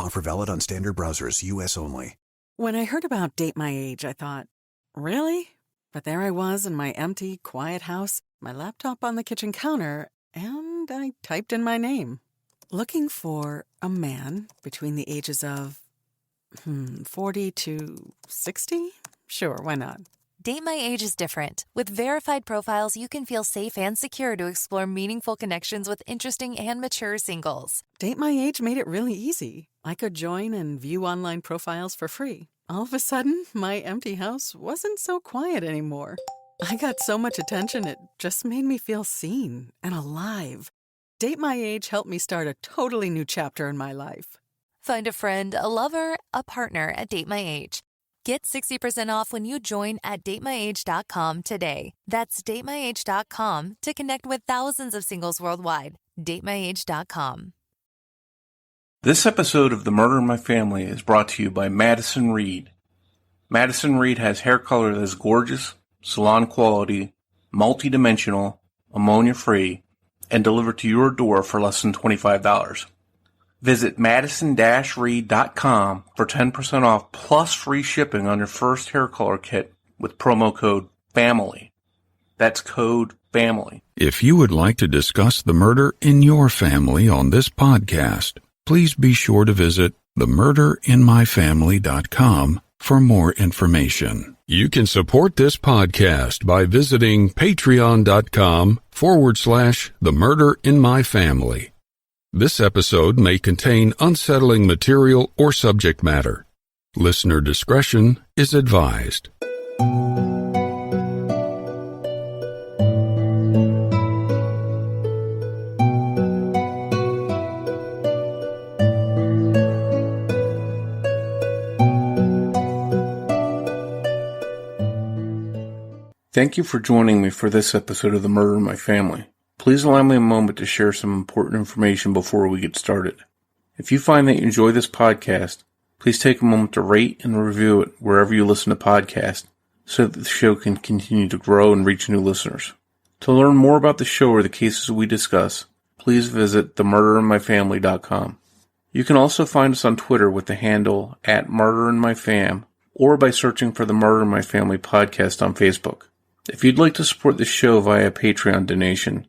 Offer valid on standard browsers, U.S. only. When I heard about Date My Age, I thought, really? But there I was in my empty, quiet house, my laptop on the kitchen counter, and I typed in my name. Looking for a man between the ages of 40 to 60? Sure, why not? Date My Age is different. With verified profiles, you can feel safe and secure to explore meaningful connections with interesting and mature singles. Date My Age made it really easy. I could join and view online profiles for free. All of a sudden, my empty house wasn't so quiet anymore. I got so much attention, it just made me feel seen and alive. Date My Age helped me start a totally new chapter in my life. Find a friend, a lover, a partner at Date My Age. Get 60% off when you join at datemyage.com today. That's datemyage.com to connect with thousands of singles worldwide. datemyage.com. This episode of The Murder in My Family is brought to you by Madison Reed. Madison Reed has hair color that is gorgeous, salon quality, multi-dimensional, ammonia-free, and delivered to your door for less than $25. Visit madison-reed.com for 10% off plus free shipping on your first hair color kit with promo code FAMILY. That's code FAMILY. If you would like to discuss the murder in your family on this podcast, please be sure to visit themurderinmyfamily.com for more information. You can support this podcast by visiting patreon.com/themurderinmyfamily. This episode may contain unsettling material or subject matter. Listener discretion is advised. Thank you for joining me for this episode of The Murder in My Family. Please allow me a moment to share some important information before we get started. If you find that you enjoy this podcast, please take a moment to rate and review it wherever you listen to podcasts so that the show can continue to grow and reach new listeners. To learn more about the show or the cases we discuss, please visit themurderinmyfamily.com. You can also find us on Twitter with the handle @murderinmyfam or by searching for the Murder in My Family podcast on Facebook. If you'd like to support the show via a Patreon donation,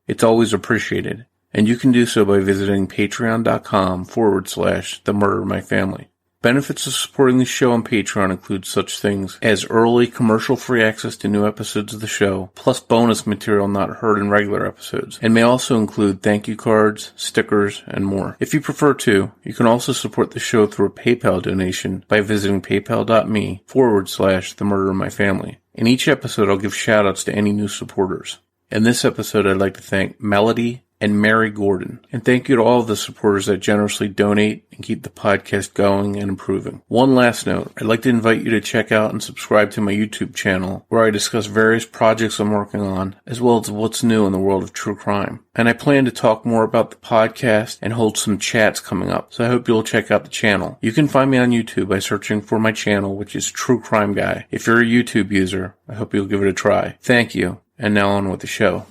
it's always appreciated, and you can do so by visiting patreon.com/themurdermyfamily. Benefits of supporting the show on Patreon include such things as early commercial-free access to new episodes of the show, plus bonus material not heard in regular episodes, and may also include thank you cards, stickers, and more. If you prefer to, you can also support the show through a PayPal donation by visiting paypal.me/themurderinmyfamily. In each episode, I'll give shout-outs to any new supporters. In this episode, I'd like to thank Melody and Mary Gordon, and thank you to all of the supporters that generously donate and keep the podcast going and improving. One last note, I'd like to invite you to check out and subscribe to my YouTube channel, where I discuss various projects I'm working on, as well as what's new in the world of true crime. And I plan to talk more about the podcast and hold some chats coming up, so I hope you'll check out the channel. You can find me on YouTube by searching for my channel, which is True Crime Guy. If you're a YouTube user, I hope you'll give it a try. Thank you, and now on with the show.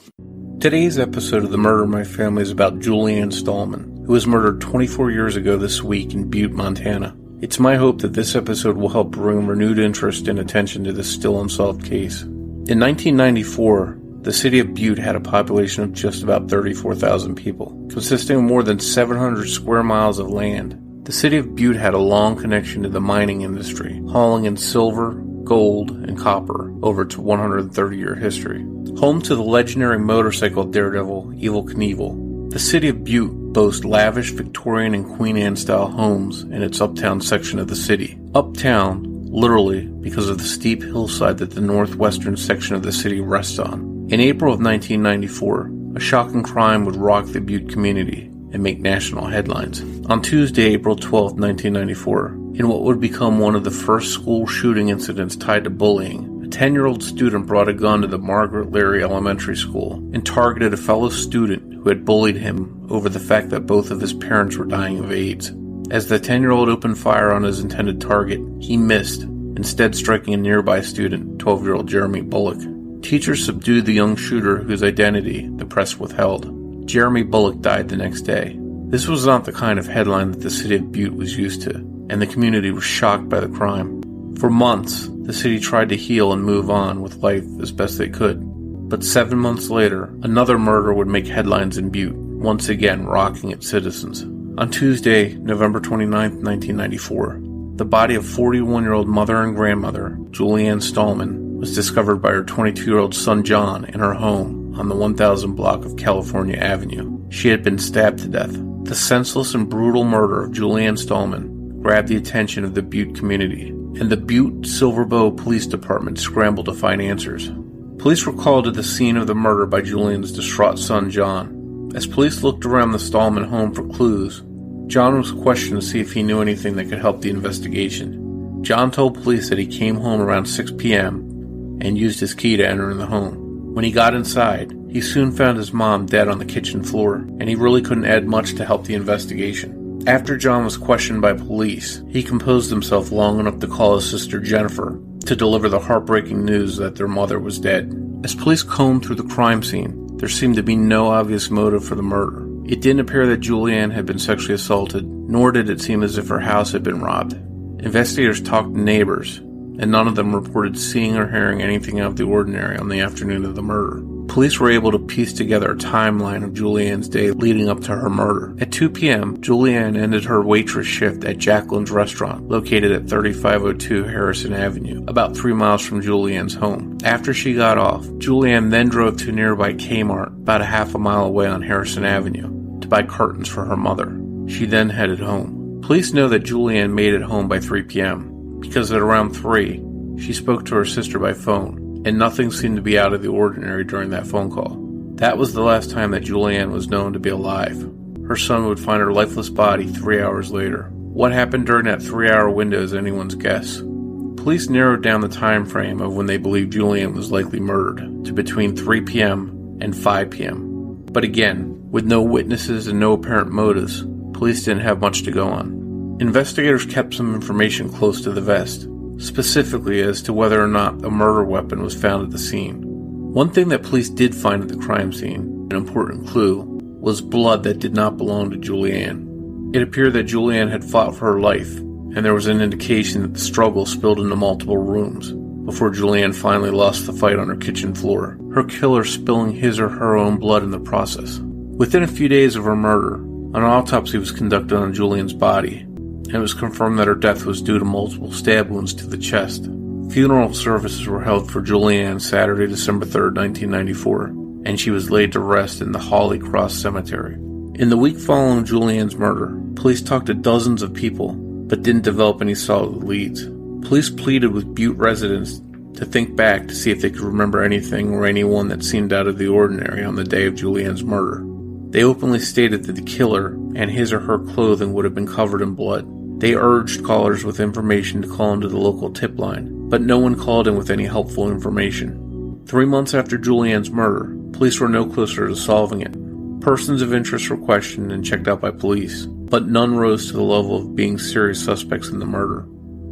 Today's episode of The Murder in My Family is about Julianne Stallman, who was murdered 24 years ago this week in Butte, Montana. It's my hope that this episode will help bring renewed interest and attention to this still unsolved case. In 1994, the city of Butte had a population of just about 34,000 people, consisting of more than 700 square miles of land. The city of Butte had a long connection to the mining industry, hauling in silver, gold, and copper over its 130-year history. Home to the legendary motorcycle daredevil Evel Knievel, the city of Butte boasts lavish Victorian and Queen Anne-style homes in its uptown section of the city. Uptown, literally, because of the steep hillside that the northwestern section of the city rests on. In April of 1994, a shocking crime would rock the Butte community and make national headlines. On Tuesday, April 12, 1994, in what would become one of the first school shooting incidents tied to bullying, a 10-year-old student brought a gun to the Margaret Leary Elementary School and targeted a fellow student who had bullied him over the fact that both of his parents were dying of AIDS. As the 10-year-old opened fire on his intended target, he missed, instead striking a nearby student, 12-year-old Jeremy Bullock. Teachers subdued the young shooter whose identity the press withheld. Jeremy Bullock died the next day. This was not the kind of headline that the city of Butte was used to, and the community was shocked by the crime. For months, the city tried to heal and move on with life as best they could. But 7 months later, another murder would make headlines in Butte, once again rocking its citizens. On Tuesday, November 29, 1994, the body of 41-year-old mother and grandmother, Julianne Stallman, was discovered by her 22-year-old son John in her home on the 1000 block of California Avenue. She had been stabbed to death. The senseless and brutal murder of Julianne Stallman grabbed the attention of the Butte community, and the Butte Silver Bow Police Department scrambled to find answers. Police were called to the scene of the murder by Julianne's distraught son John. As police looked around the Stallman home for clues, John was questioned to see if he knew anything that could help the investigation. John told police that he came home around 6 p.m. and used his key to enter the home. When he got inside, he soon found his mom dead on the kitchen floor, and he really couldn't add much to help the investigation. After John was questioned by police, he composed himself long enough to call his sister Jennifer to deliver the heartbreaking news that their mother was dead. As police combed through the crime scene, there seemed to be no obvious motive for the murder. It didn't appear that Julianne had been sexually assaulted, nor did it seem as if her house had been robbed. Investigators talked to neighbors, and none of them reported seeing or hearing anything out of the ordinary on the afternoon of the murder. Police were able to piece together a timeline of Julianne's day leading up to her murder. At 2 p.m., Julianne ended her waitress shift at Jacqueline's restaurant, located at 3502 Harrison Avenue, about 3 miles from Julianne's home. After she got off, Julianne then drove to a nearby Kmart, about a half a mile away on Harrison Avenue, to buy cartons for her mother. She then headed home. Police know that Julianne made it home by 3 p.m., because at around 3, she spoke to her sister by phone, and nothing seemed to be out of the ordinary during that phone call. That was the last time that Julianne was known to be alive. Her son would find her lifeless body 3 hours later. What happened during that 3-hour window is anyone's guess. Police narrowed down the time frame of when they believed Julianne was likely murdered to between 3 p.m. and 5 p.m. But again, with no witnesses and no apparent motives, police didn't have much to go on. Investigators kept some information close to the vest, specifically as to whether or not a murder weapon was found at the scene. One thing that police did find at the crime scene, an important clue, was blood that did not belong to Julianne. It appeared that Julianne had fought for her life, and there was an indication that the struggle spilled into multiple rooms before Julianne finally lost the fight on her kitchen floor, her killer spilling his or her own blood in the process. Within a few days of her murder, an autopsy was conducted on Julianne's body, and it was confirmed that her death was due to multiple stab wounds to the chest. Funeral services were held for Julianne Saturday, December 3rd, 1994, and she was laid to rest in the Holly Cross Cemetery. In the week following Julianne's murder, police talked to dozens of people, but didn't develop any solid leads. Police pleaded with Butte residents to think back to see if they could remember anything or anyone that seemed out of the ordinary on the day of Julianne's murder. They openly stated that the killer and his or her clothing would have been covered in blood. They urged callers with information to call into the local tip line, but no one called in with any helpful information. 3 months after Julianne's murder, police were no closer to solving it. Persons of interest were questioned and checked out by police, but none rose to the level of being serious suspects in the murder.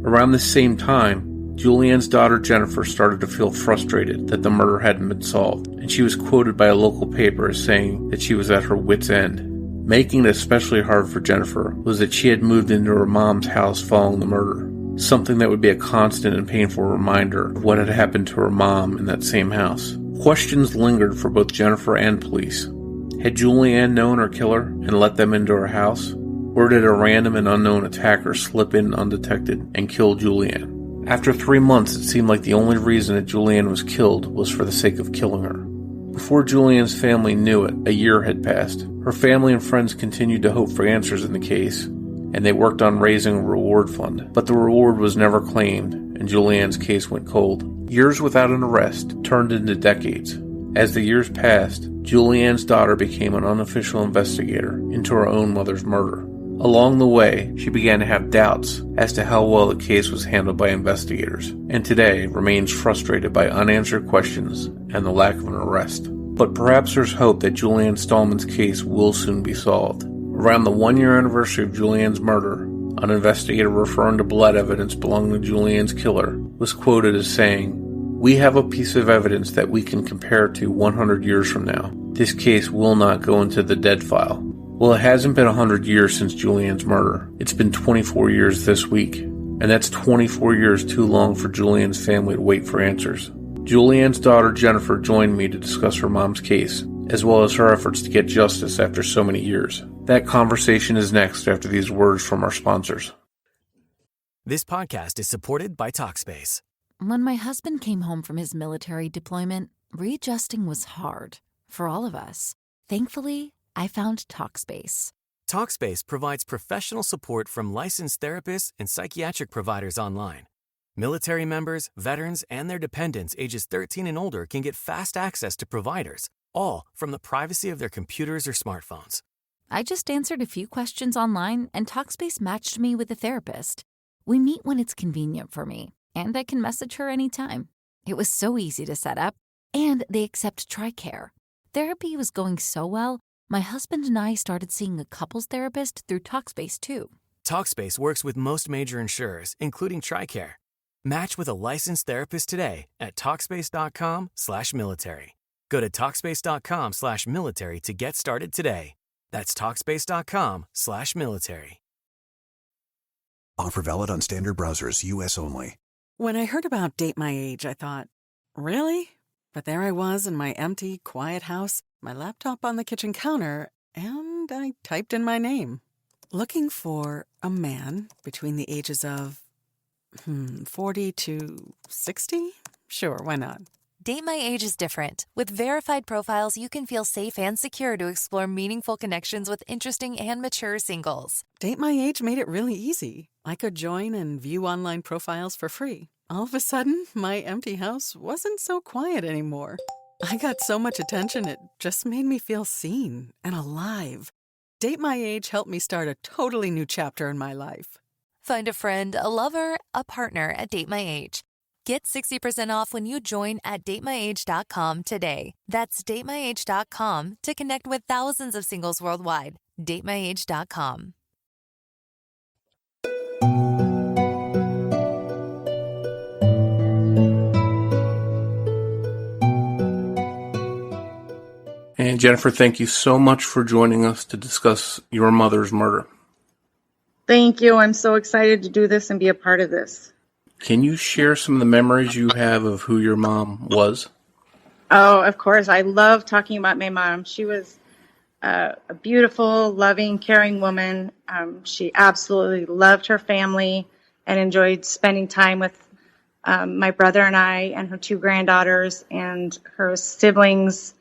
Around this same time, Julianne's daughter Jennifer started to feel frustrated that the murder hadn't been solved, and she was quoted by a local paper as saying that she was at her wit's end. Making it especially hard for Jennifer was that she had moved into her mom's house following the murder, something that would be a constant and painful reminder of what had happened to her mom in that same house. Questions lingered for both Jennifer and police. Had Julianne known her killer and let them into her house? Or did a random and unknown attacker slip in undetected and kill Julianne? After 3 months, it seemed like the only reason that Julianne was killed was for the sake of killing her. Before Julianne's family knew it, a year had passed. Her family and friends continued to hope for answers in the case, and they worked on raising a reward fund. But the reward was never claimed, and Julianne's case went cold. Years without an arrest turned into decades. As the years passed, Julianne's daughter became an unofficial investigator into her own mother's murder. Along the way, she began to have doubts as to how well the case was handled by investigators, and today remains frustrated by unanswered questions and the lack of an arrest. But perhaps there's hope that Julianne Stallman's case will soon be solved. Around the 1-year anniversary of Julianne's murder, an investigator referring to blood evidence belonging to Julianne's killer was quoted as saying, "We have a piece of evidence that we can compare to 100 years from now. This case will not go into the dead file. Well, it hasn't been 100 years since Julianne's murder. It's been 24 years this week. And that's 24 years too long for Julianne's family to wait for answers. Julianne's daughter Jennifer joined me to discuss her mom's case, as well as her efforts to get justice after so many years. That conversation is next after these words from our sponsors. This podcast is supported by Talkspace. When my husband came home from his military deployment, readjusting was hard for all of us. Thankfully, I found Talkspace. Talkspace provides professional support from licensed therapists and psychiatric providers online. Military members, veterans, and their dependents ages 13 and older can get fast access to providers, all from the privacy of their computers or smartphones. I just answered a few questions online, and Talkspace matched me with a therapist. We meet when it's convenient for me, and I can message her anytime. It was so easy to set up, and they accept TRICARE. Therapy was going so well, my husband and I started seeing a couples therapist through Talkspace, too. Talkspace works with most major insurers, including TRICARE. Match with a licensed therapist today at Talkspace.com/military. Go to Talkspace.com/military to get started today. That's Talkspace.com/military. Offer valid on standard browsers, U.S. only. When I heard about Date My Age, I thought, really? But there I was in my empty, quiet house, my laptop on the kitchen counter, and I typed in my name. Looking for a man between the ages of 40 to 60? Sure, why not? Date My Age is different. With verified profiles, you can feel safe and secure to explore meaningful connections with interesting and mature singles. Date My Age made it really easy. I could join and view online profiles for free. All of a sudden, my empty house wasn't so quiet anymore. I got so much attention, it just made me feel seen and alive. Date My Age helped me start a totally new chapter in my life. Find a friend, a lover, a partner at Date My Age. Get 60% off when you join at datemyage.com today. That's datemyage.com to connect with thousands of singles worldwide. datemyage.com. And Jennifer, thank you so much for joining us to discuss your mother's murder. Thank you. I'm so excited to do this and be a part of this. Can you share some of the memories you have of who your mom was? Oh, of course. I love talking about my mom. She was a beautiful, loving, caring woman. She absolutely loved her family and enjoyed spending time with my brother and I and her two granddaughters and her siblings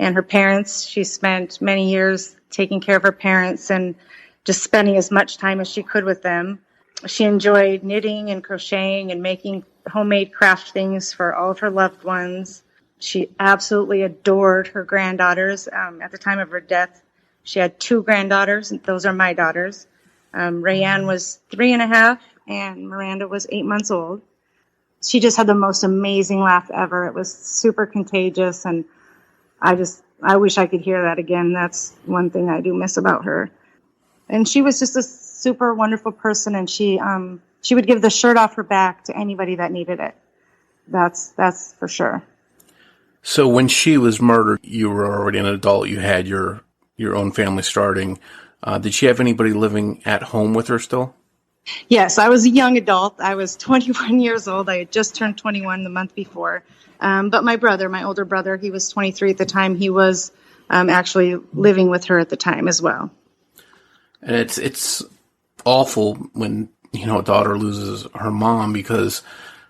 and her parents. She spent many years taking care of her parents and just spending as much time as she could with them. She enjoyed knitting and crocheting and making homemade craft things for all of her loved ones. She absolutely adored her granddaughters. At the time of her death, she had two granddaughters, and those are my daughters. Rayanne was 3.5, and Miranda was 8 months old. She just had the most amazing laugh ever. It was super contagious, and I wish I could hear that again. That's one thing I do miss about her. And she was just a super wonderful person, and she would give the shirt off her back to anybody that needed it. That's for sure. So when she was murdered, you were already an adult. You had your own family starting. Did she have anybody living at home with her still? Yes, I was a young adult. I was 21 years old. I had just turned 21 the month before. But my older brother, he was 23 at the time. He was actually living with her at the time as well. And it's awful when, a daughter loses her mom, because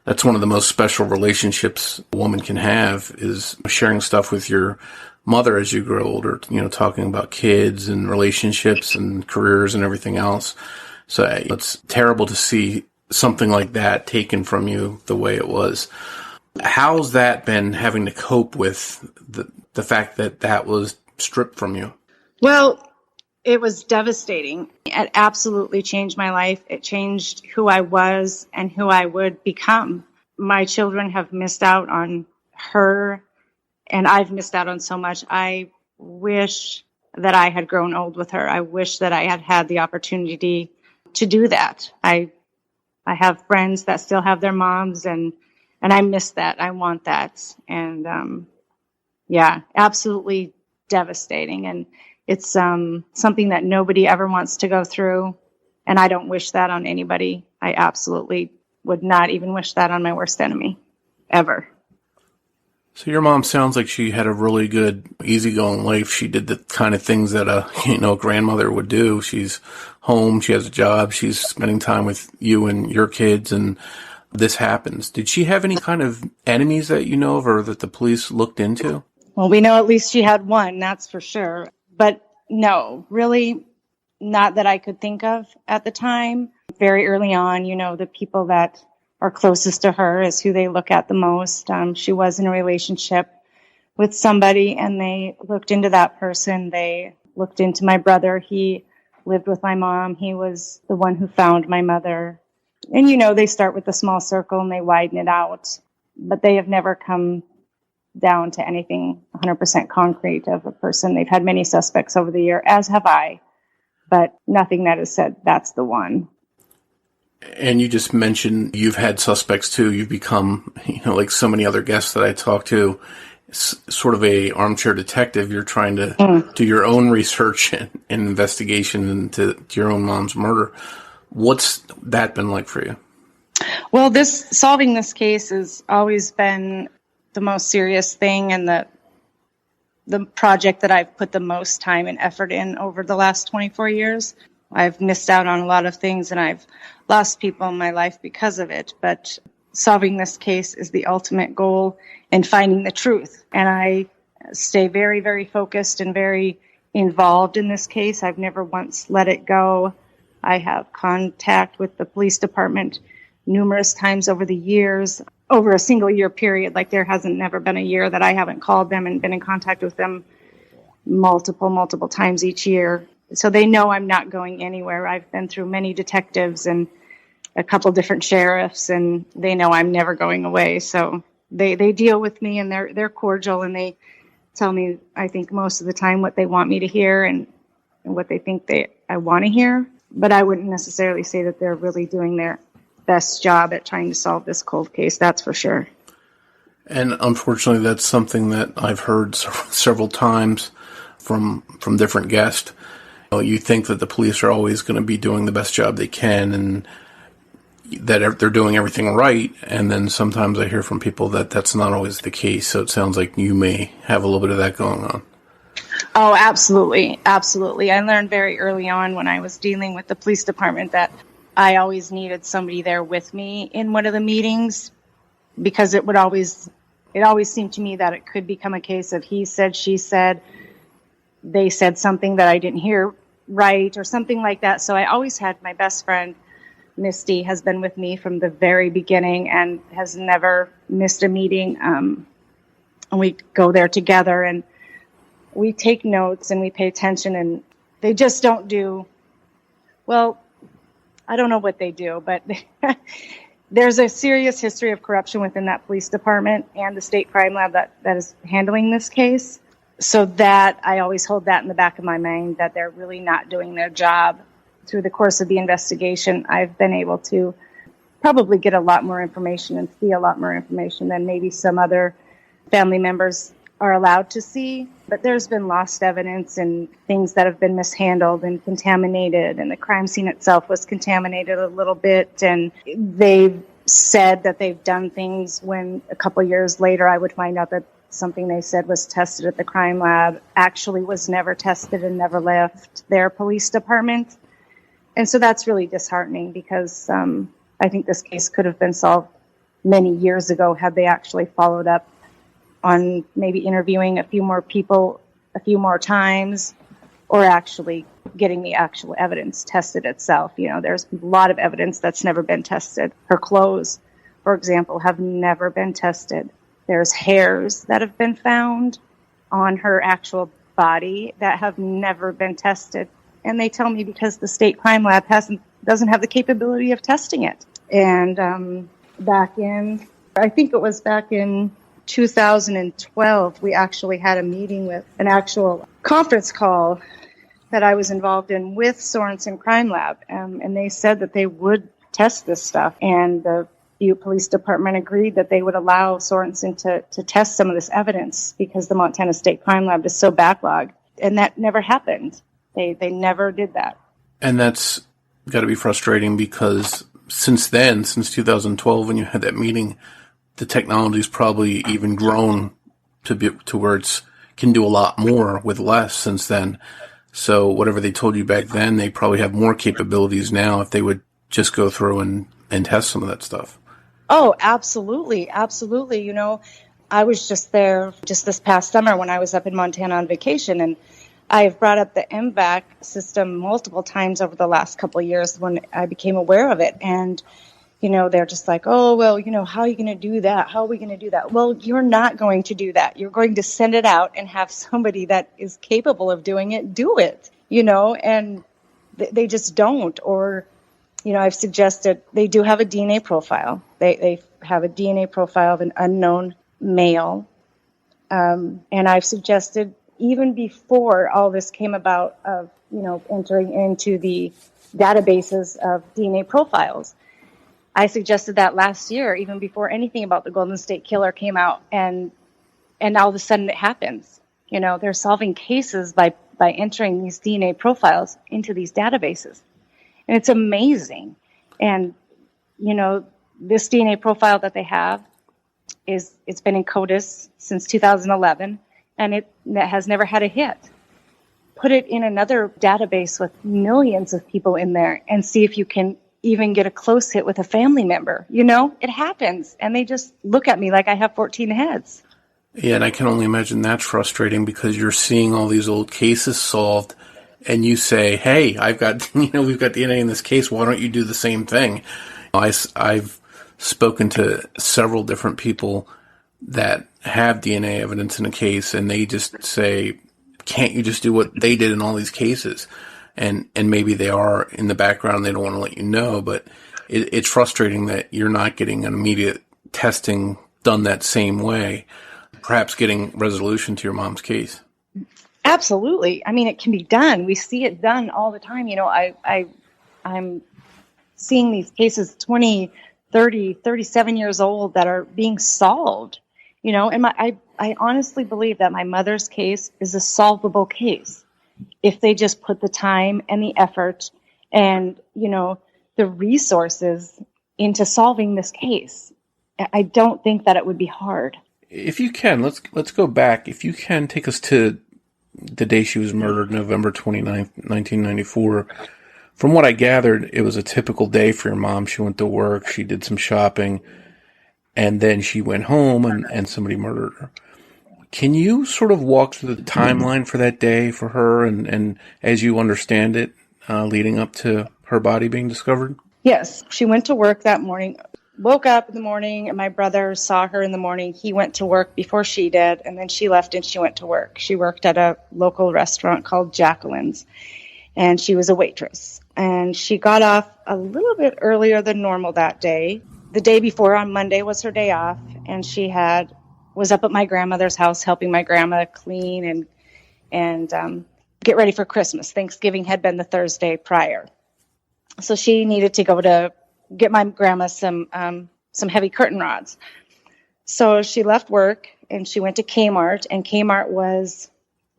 that's one of the most special relationships a woman can have, is sharing stuff with your mother as you grow older, talking about kids and relationships and careers and everything else. So it's terrible to see something like that taken from you the way it was. How's that been, having to cope with the fact that was stripped from you? Well, it was devastating. It absolutely changed my life. It changed who I was and who I would become. My children have missed out on her, and I've missed out on so much. I wish that I had grown old with her. I wish that I had had the opportunity to do that. I have friends that still have their moms, and I miss that. I want that. And absolutely devastating. And It's something that nobody ever wants to go through, and I don't wish that on anybody. I absolutely would not even wish that on my worst enemy, ever. So your mom sounds like she had a really good, easygoing life. She did the kind of things that a grandmother would do. She's home, she has a job, she's spending time with you and your kids, and this happens. Did she have any kind of enemies that you know of or that the police looked into? Well, we know at least she had one, that's for sure. But no, really not that I could think of at the time. Very early on, the people that are closest to her is who they look at the most. She was in a relationship with somebody, and they looked into that person. They looked into my brother. He lived with my mom. He was the one who found my mother. And, they start with the small circle and they widen it out. But they have never come down to anything 100% concrete of a person. They've had many suspects over the year, as have I, but nothing that has said that's the one. And you just mentioned you've had suspects too. You've become, like so many other guests that I talk to, sort of a armchair detective. You're trying to do your own research and investigation into your own mom's murder. What's that been like for you? Well, solving this case has always been the most serious thing and the project that I've put the most time and effort in over the last 24 years. I've missed out on a lot of things and I've lost people in my life because of it. But solving this case is the ultimate goal and finding the truth. And I stay very, very focused and very involved in this case. I've never once let it go. I have contact with the police department numerous times over the years, over a single year period. Like there hasn't never been a year that I haven't called them and been in contact with them multiple times each year. So they know I'm not going anywhere. I've been through many detectives and a couple different sheriffs, and they know I'm never going away. So they deal with me, and they're cordial, and they tell me, I think most of the time, what they want me to hear and what they think I want to hear. But I wouldn't necessarily say that they're really doing their best job at trying to solve this cold case. That's for sure. And unfortunately, that's something that I've heard several times from different guests. You think that the police are always going to be doing the best job they can and that they're doing everything right. And then sometimes I hear from people that that's not always the case. So it sounds like you may have a little bit of that going on. Oh, absolutely. Absolutely. I learned very early on when I was dealing with the police department that I always needed somebody there with me in one of the meetings, because it always seemed to me that it could become a case of he said, she said, they said something that I didn't hear right or something like that. So I always had my best friend, Misty, has been with me from the very beginning and has never missed a meeting. And we go there together and we take notes and we pay attention, and they just don't do, well, I don't know what they do, but there's a serious history of corruption within that police department and the state crime lab that is handling this case. So that I always hold that in the back of my mind, that they're really not doing their job. Through the course of the investigation, I've been able to probably get a lot more information and see a lot more information than maybe some other family members are allowed to see. But there's been lost evidence and things that have been mishandled and contaminated, and the crime scene itself was contaminated a little bit. And they've said that they've done things when a couple years later I would find out that something they said was tested at the crime lab actually was never tested and never left their police department. And so that's really disheartening, because I think this case could have been solved many years ago had they actually followed up on maybe interviewing a few more people a few more times, or actually getting the actual evidence tested itself. There's a lot of evidence that's never been tested. Her clothes, for example, have never been tested. There's hairs that have been found on her actual body that have never been tested. And they tell me because the state crime lab doesn't have the capability of testing it. And I think it was back in 2012, we actually had a meeting with an actual conference call that I was involved in with Sorensen Crime Lab. And they said that they would test this stuff. And the Butte Police Department agreed that they would allow Sorensen to test some of this evidence, because the Montana State Crime Lab is so backlogged. and that never happened. They never did that. And that's got to be frustrating because since then, since 2012, when you had that meeting, the technology's probably even grown to where it's can do a lot more with less since then. So whatever they told you back then, they probably have more capabilities now if they would just go through and test some of that stuff. Oh, absolutely. Absolutely. You know, I was just there just this past summer when I was up in Montana on vacation, and I've brought up the AbJack system multiple times over the last couple of years when I became aware of it. And, you know, they're just like, oh, well, you know, how are you going to do that? How are we going to do that? Well, you're not going to do that. You're going to send it out and have somebody that is capable of doing it do it, you know, and they just don't. Or, you know, I've suggested they do have a DNA profile. They have a DNA profile of an unknown male. And I've suggested, even before all this came about, of, you know, entering into the databases of DNA profiles, I suggested that last year, even before anything about the Golden State Killer came out, and all of a sudden it happens. You know, they're solving cases by entering these DNA profiles into these databases. And it's amazing. And, you know, this DNA profile that they have it's been in CODIS since 2011, and it has never had a hit. Put it in another database with millions of people in there and see if you can even get a close hit with a family member. You know, it happens. And they just look at me like I have 14 heads. Yeah, and I can only imagine that's frustrating because you're seeing all these old cases solved and you say, hey, I've got, you know, we've got DNA in this case. Why don't you do the same thing? I've spoken to several different people that have DNA evidence in a case, and they just say, can't you just do what they did in all these cases? And maybe they are in the background. They don't want to let you know, but it's frustrating that you're not getting an immediate testing done that same way, perhaps getting resolution to your mom's case. Absolutely. I mean, it can be done. We see it done all the time. You know, I'm seeing these cases 20, 30, 37 years old that are being solved, you know, and I honestly believe that my mother's case is a solvable case if they just put the time and the effort and, you know, the resources into solving this case. I don't think that it would be hard. If you can, let's go back. If you can, take us to the day she was murdered, November 29th, 1994. From what I gathered, it was a typical day for your mom. She went to work, she did some shopping, and then she went home and somebody murdered her. Can you sort of walk through the timeline for that day for her and as you understand it, leading up to her body being discovered? Yes. She went to work that morning, woke up in the morning, and my brother saw her in the morning. He went to work before she did, and then she left and she went to work. She worked at a local restaurant called Jacqueline's, and she was a waitress. And she got off a little bit earlier than normal that day. The day before, on Monday, was her day off, and she was up at my grandmother's house helping my grandma clean and get ready for Christmas. Thanksgiving had been the Thursday prior. So she needed to go to get my grandma some heavy curtain rods. So she left work and she went to Kmart, and Kmart was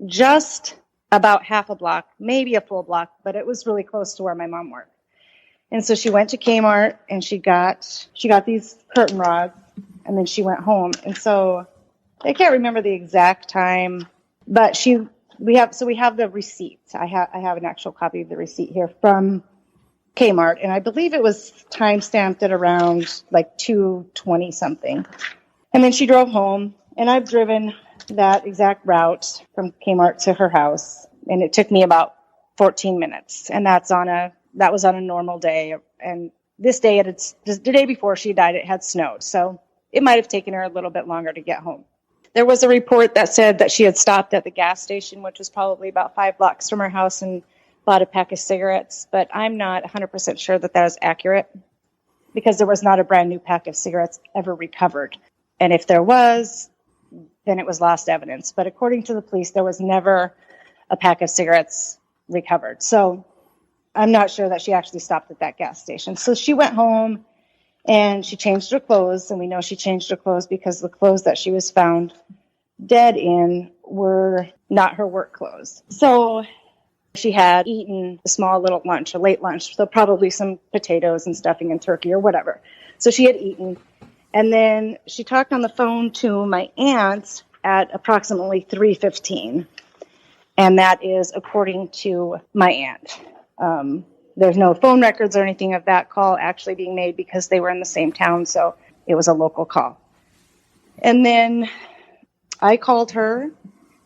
just about half a block, maybe a full block, but it was really close to where my mom worked. And so she went to Kmart and she got these curtain rods, and then she went home. And so I can't remember the exact time, but we have the receipt. I have an actual copy of the receipt here from Kmart, and I believe it was time stamped at around like 2:20 something. And then she drove home, and I've driven that exact route from Kmart to her house, and it took me about 14 minutes. And that was on a normal day. And this day, the day before she died, it had snowed, so it might have taken her a little bit longer to get home. There was a report that said that she had stopped at the gas station, which was probably about 5 blocks from her house, and bought a pack of cigarettes, but I'm not 100% sure that is accurate because there was not a brand new pack of cigarettes ever recovered. And if there was, then it was lost evidence. But according to the police, there was never a pack of cigarettes recovered. So I'm not sure that she actually stopped at that gas station. So she went home and she changed her clothes. And we know she changed her clothes because the clothes that she was found dead in were not her work clothes. So she had eaten a small little lunch, a late lunch, so probably some potatoes and stuffing and turkey or whatever. So she had eaten. And then she talked on the phone to my aunt at approximately 3:15. And that is according to my aunt. There's no phone records or anything of that call actually being made because they were in the same town, so it was a local call. And then I called her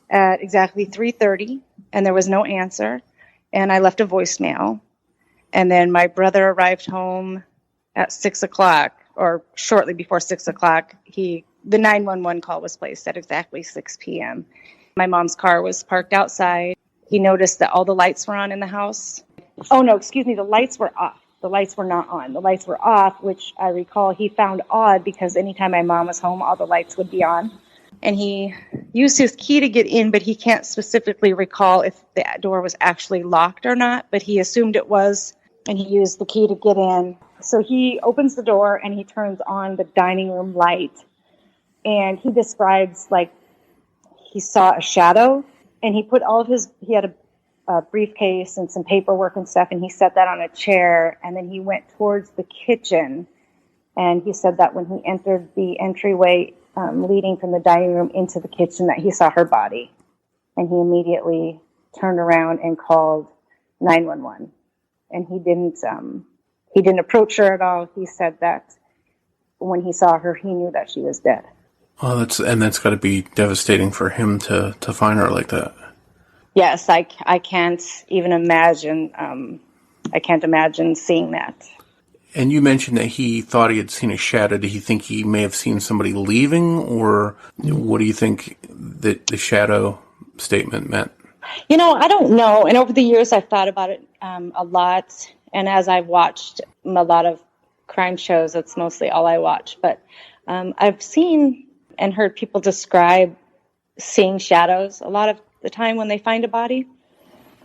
at exactly 3:30, and there was no answer, and I left a voicemail. And then my brother arrived home at 6 o'clock, or shortly before 6 o'clock. The 911 call was placed at exactly 6 p.m. My mom's car was parked outside. He noticed that all the lights were on in the house. Oh, no, excuse me, the lights were off. The lights were not on. The lights were off, which I recall he found odd because anytime my mom was home, all the lights would be on. And he used his key to get in, but he can't specifically recall if the door was actually locked or not, but he assumed it was, and he used the key to get in. So he opens the door and he turns on the dining room light. And he describes like he saw a shadow, and he put he had a briefcase and some paperwork and stuff, and he set that on a chair, and then he went towards the kitchen. And he said that when he entered the entryway leading from the dining room into the kitchen, that he saw her body. And he immediately turned around and called 911. And he didn't approach her at all. He said that when he saw her, he knew that she was dead. Oh, that's got to be devastating for him to find her like that. Yes, I can't even imagine. I can't imagine seeing that. And you mentioned that he thought he had seen a shadow. Did he think he may have seen somebody leaving, or what do you think that the shadow statement meant? I don't know. And over the years, I've thought about it a lot. And as I've watched a lot of crime shows, that's mostly all I watch. But I've seen and heard people describe seeing shadows a lot of the time when they find a body.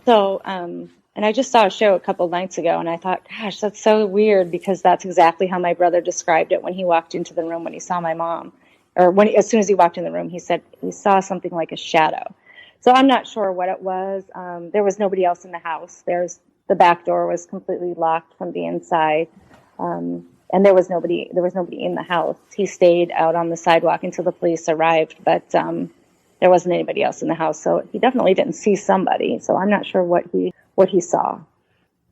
So, and I just saw a show a couple of nights ago, and I thought, gosh, that's so weird, because that's exactly how my brother described it when he walked into the room when he saw my mom. Or as soon as he walked in the room, he said he saw something like a shadow. So I'm not sure what it was. There was nobody else in the house. The back door was completely locked from the inside. And there was nobody in the house. He stayed out on the sidewalk until the police arrived, but there wasn't anybody else in the house. So he definitely didn't see somebody. So I'm not sure what he saw.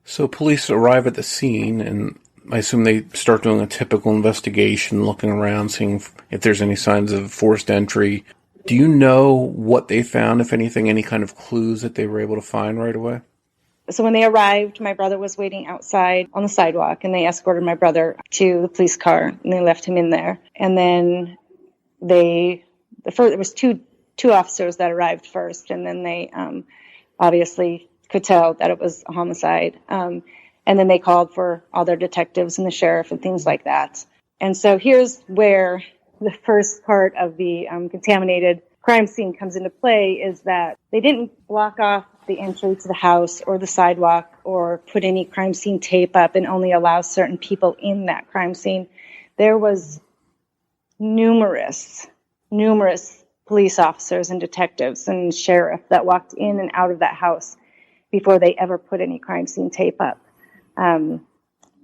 So police arrive at the scene, and I assume they start doing a typical investigation, looking around, seeing if there's any signs of forced entry. Do you know what they found, if anything, any kind of clues that they were able to find right away? So when they arrived, my brother was waiting outside on the sidewalk, and they escorted my brother to the police car, and they left him in there. And then there was two officers that arrived first, and then they obviously could tell that it was a homicide. And then they called for all their detectives and the sheriff and things like that. And so here's where the first part of the contaminated crime scene comes into play, is that they didn't block off the entry to the house or the sidewalk or put any crime scene tape up and only allow certain people in that crime scene. There was numerous police officers and detectives and sheriff that walked in and out of that house before they ever put any crime scene tape up.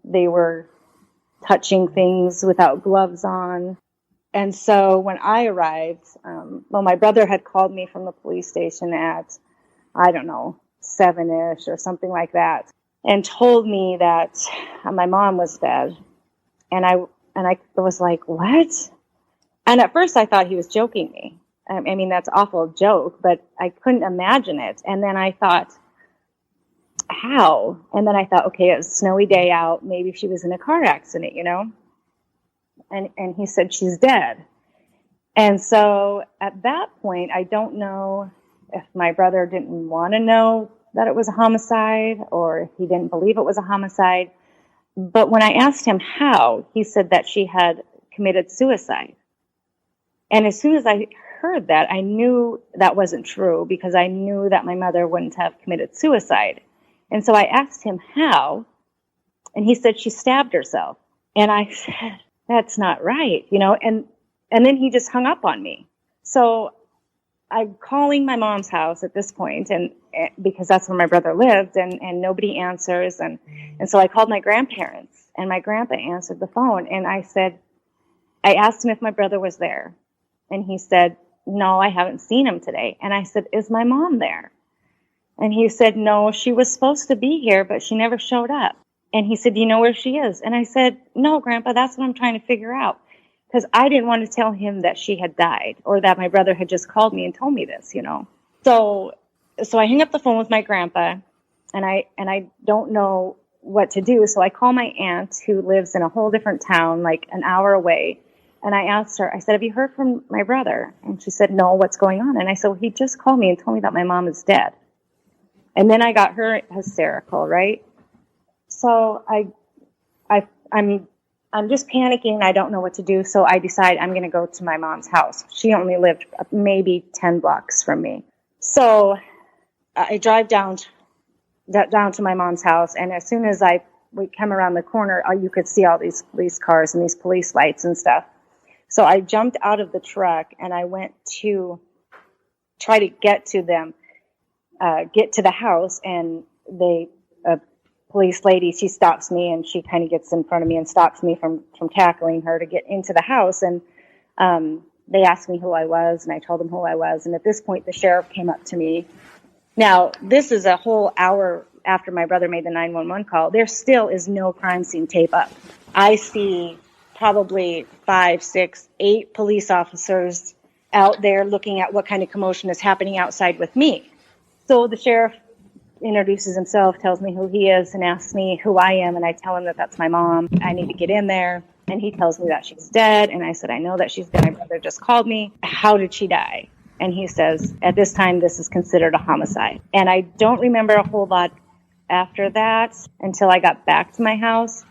They were touching things without gloves on. And so when I arrived, my brother had called me from the police station at, 7-ish or something like that, and told me that my mom was dead. And I was like, what? And at first I thought he was joking me. I mean, that's an awful joke, but I couldn't imagine it. And then I thought, how? And then I thought, okay, it was a snowy day out. Maybe she was in a car accident, And he said, she's dead. And so at that point, I don't know if my brother didn't want to know that it was a homicide or if he didn't believe it was a homicide. But when I asked him how, he said that she had committed suicide. And as soon as I heard that, I knew that wasn't true, because I knew that my mother wouldn't have committed suicide. And so I asked him how, and he said she stabbed herself. And I said, that's not right, and then he just hung up on me. So I'm calling my mom's house at this point, and because that's where my brother lived, and nobody answers. And so I called my grandparents, and my grandpa answered the phone. And I asked him if my brother was there. And he said, no, I haven't seen him today. And I said, is my mom there? And he said, no, she was supposed to be here, but she never showed up. And he said, do you know where she is? And I said, no, Grandpa, that's what I'm trying to figure out. Because I didn't want to tell him that she had died or that my brother had just called me and told me this, So I hang up the phone with my grandpa, and I don't know what to do. So I call my aunt, who lives in a whole different town, like an hour away. And I asked her, I said, have you heard from my brother? And she said, no, what's going on? And I said, well, he just called me and told me that my mom is dead. And then I got her hysterical, right? So I'm just panicking. I don't know what to do. So I decide I'm going to go to my mom's house. She only lived maybe 10 blocks from me. So I drive down to my mom's house. And as soon as we come around the corner, you could see all these police cars and these police lights and stuff. So I jumped out of the truck and I went to try to get to them, get to the house. And a police lady, she stops me, and she kind of gets in front of me and stops me from tackling her to get into the house. And they asked me who I was, and I told them who I was. And at this point, the sheriff came up to me. Now, this is a whole hour after my brother made the 911 call. There still is no crime scene tape up. I see probably 5, 6, 8 police officers out there looking at what kind of commotion is happening outside with me. So the sheriff introduces himself, tells me who he is, and asks me who I am, and I tell him that that's my mom. I need to get in there, and he tells me that she's dead, and I said, I know that she's dead. My brother just called me. How did she die? And he says, at this time, this is considered a homicide. And I don't remember a whole lot after that until I got back to my house.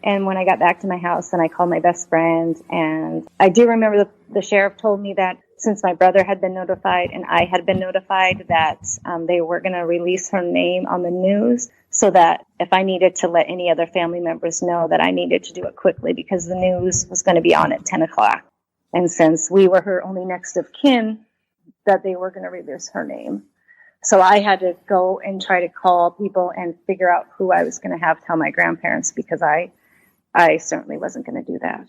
And when I got back to my house, then I called my best friend, and I do remember the sheriff told me that since my brother had been notified and I had been notified, that they were going to release her name on the news, so that if I needed to let any other family members know, that I needed to do it quickly because the news was going to be on at 10 o'clock. And since we were her only next of kin, that they were going to release her name. So I had to go and try to call people and figure out who I was going to have tell my grandparents, because I certainly wasn't going to do that.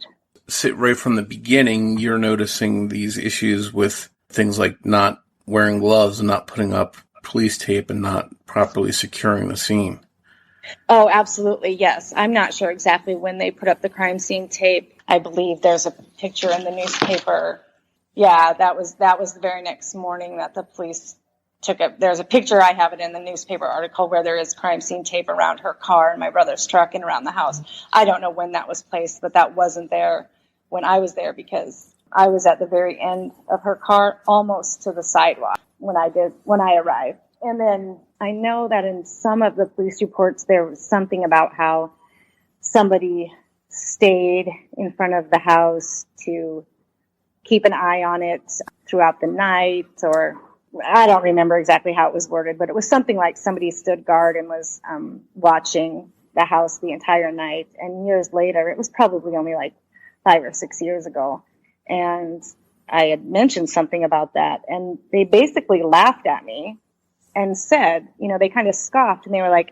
So right from the beginning, you're noticing these issues with things like not wearing gloves and not putting up police tape and not properly securing the scene. Oh, absolutely, yes. I'm not sure exactly when they put up the crime scene tape. I believe there's a picture in the newspaper. Yeah, that was the very next morning that the police took it. There's a picture, I have it in the newspaper article, where there is crime scene tape around her car and my brother's truck and around the house. I don't know when that was placed, but that wasn't there when I was there, because I was at the very end of her car, almost to the sidewalk when I arrived. And then I know that in some of the police reports, there was something about how somebody stayed in front of the house to keep an eye on it throughout the night, or I don't remember exactly how it was worded, but it was something like somebody stood guard and was watching the house the entire night. And years later, it was probably only like 5 or 6 years ago, and I had mentioned something about that, and they basically laughed at me and said, they kind of scoffed, and they were like,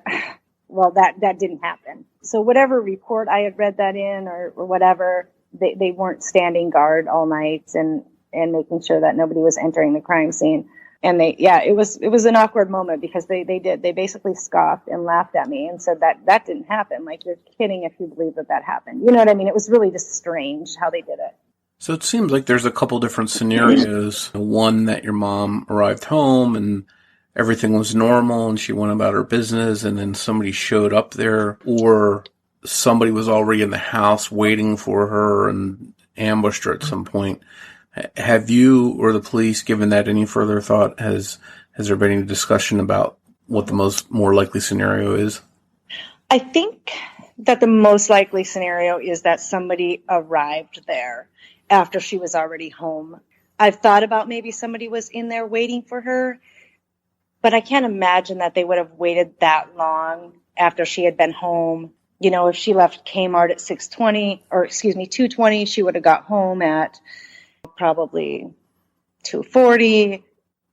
well, that didn't happen. So whatever report I had read that in or whatever, they weren't standing guard all night and making sure that nobody was entering the crime scene. And it was an awkward moment, because they basically scoffed and laughed at me and said that didn't happen. Like, you're kidding if you believe that happened. You know what I mean? It was really just strange how they did it. So it seems like there's a couple different scenarios. One, that your mom arrived home and everything was normal and she went about her business, and then somebody showed up there, or somebody was already in the house waiting for her and ambushed her at some point. Have you or the police given that any further thought? Has there been any discussion about what the more likely scenario is? I think that the most likely scenario is that somebody arrived there after she was already home. I've thought about maybe somebody was in there waiting for her, but I can't imagine that they would have waited that long after she had been home. If she left Kmart at 2:20, she would have got home at probably 2:40.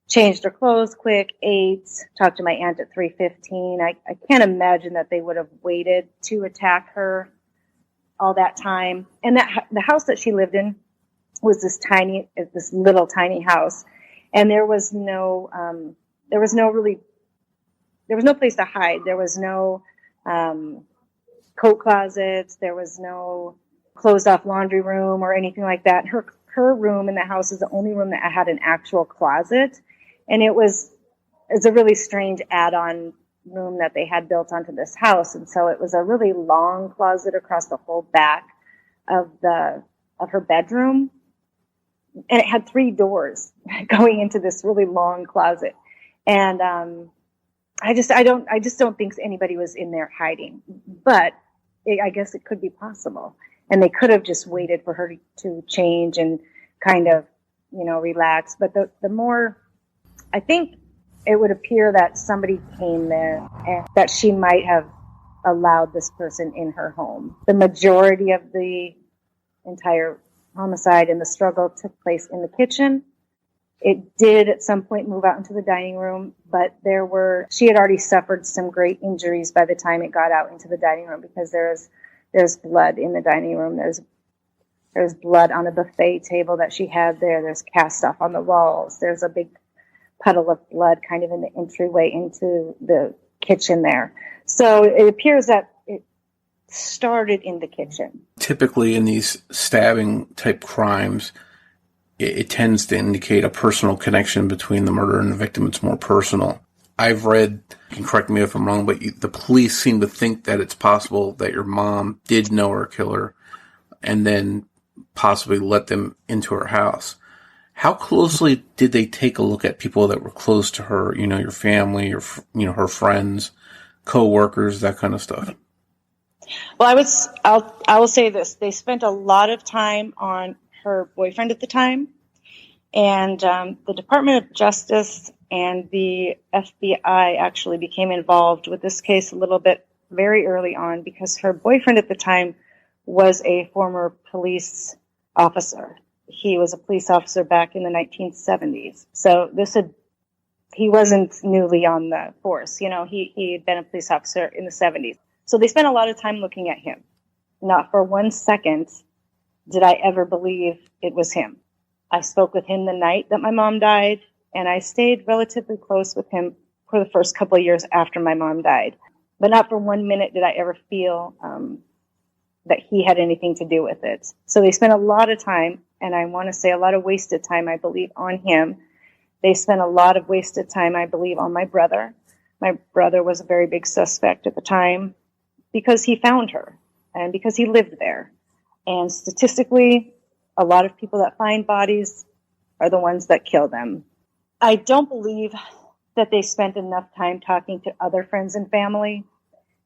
changed her clothes quick, ate, talked to my aunt at 3:15. I can't imagine that they would have waited to attack her all that time. And that the house that she lived in was this little tiny house, and there was no place to hide. There was no coat closets. There was no closed off laundry room or anything like that. Her room in the house is the only room that had an actual closet, and it's a really strange add-on room that they had built onto this house. And so it was a really long closet across the whole back of her bedroom, and it had 3 doors going into this really long closet. And I just don't think anybody was in there hiding, but I guess it could be possible. And they could have just waited for her to change and kind of, relax. But the more, I think it would appear that somebody came there and that she might have allowed this person in her home. The majority of the entire homicide and the struggle took place in the kitchen. It did at some point move out into the dining room, but she had already suffered some great injuries by the time it got out into the dining room, because there's blood in the dining room. There's blood on a buffet table that she had there. There's cast stuff on the walls. There's a big puddle of blood kind of in the entryway into the kitchen there. So it appears that it started in the kitchen. Typically in these stabbing type crimes, it tends to indicate a personal connection between the murderer and the victim. It's more personal. I've read, you can correct me if I'm wrong, but the police seem to think that it's possible that your mom did know her killer and then possibly let them into her house. How closely did they take a look at people that were close to her, your family, her friends, co-workers, that kind of stuff? Well, I will say this. They spent a lot of time on her boyfriend at the time, and the Department of Justice and the FBI actually became involved with this case a little bit very early on, because her boyfriend at the time was a former police officer. He was a police officer back in the 1970s. So he wasn't newly on the force. He had been a police officer in the 70s. So they spent a lot of time looking at him. Not for 1 second did I ever believe it was him. I spoke with him the night that my mom died, and I stayed relatively close with him for the first couple of years after my mom died. But not for 1 minute did I ever feel that he had anything to do with it. So they spent a lot of time, and I want to say a lot of wasted time, I believe, on him. They spent a lot of wasted time, I believe, on my brother. My brother was a very big suspect at the time because he found her and because he lived there. And statistically, a lot of people that find bodies are the ones that kill them. I don't believe that they spent enough time talking to other friends and family.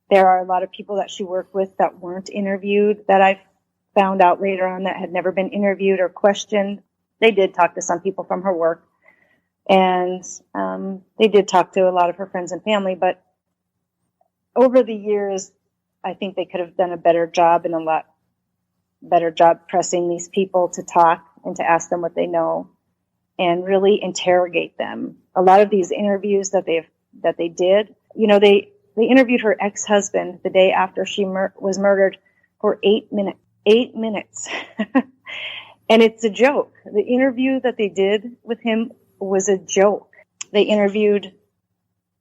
There are a lot of people that she worked with that weren't interviewed, that I found out later on that had never been interviewed or questioned. They did talk to some people from her work, and they did talk to a lot of her friends and family. But over the years, I think they could have done a better job and a lot better job pressing these people to talk and to ask them what they know and really interrogate them. A lot of these interviews that they did, they interviewed her ex-husband the day after she was murdered for 8 minutes. 8 minutes. And it's a joke. The interview that they did with him was a joke. They interviewed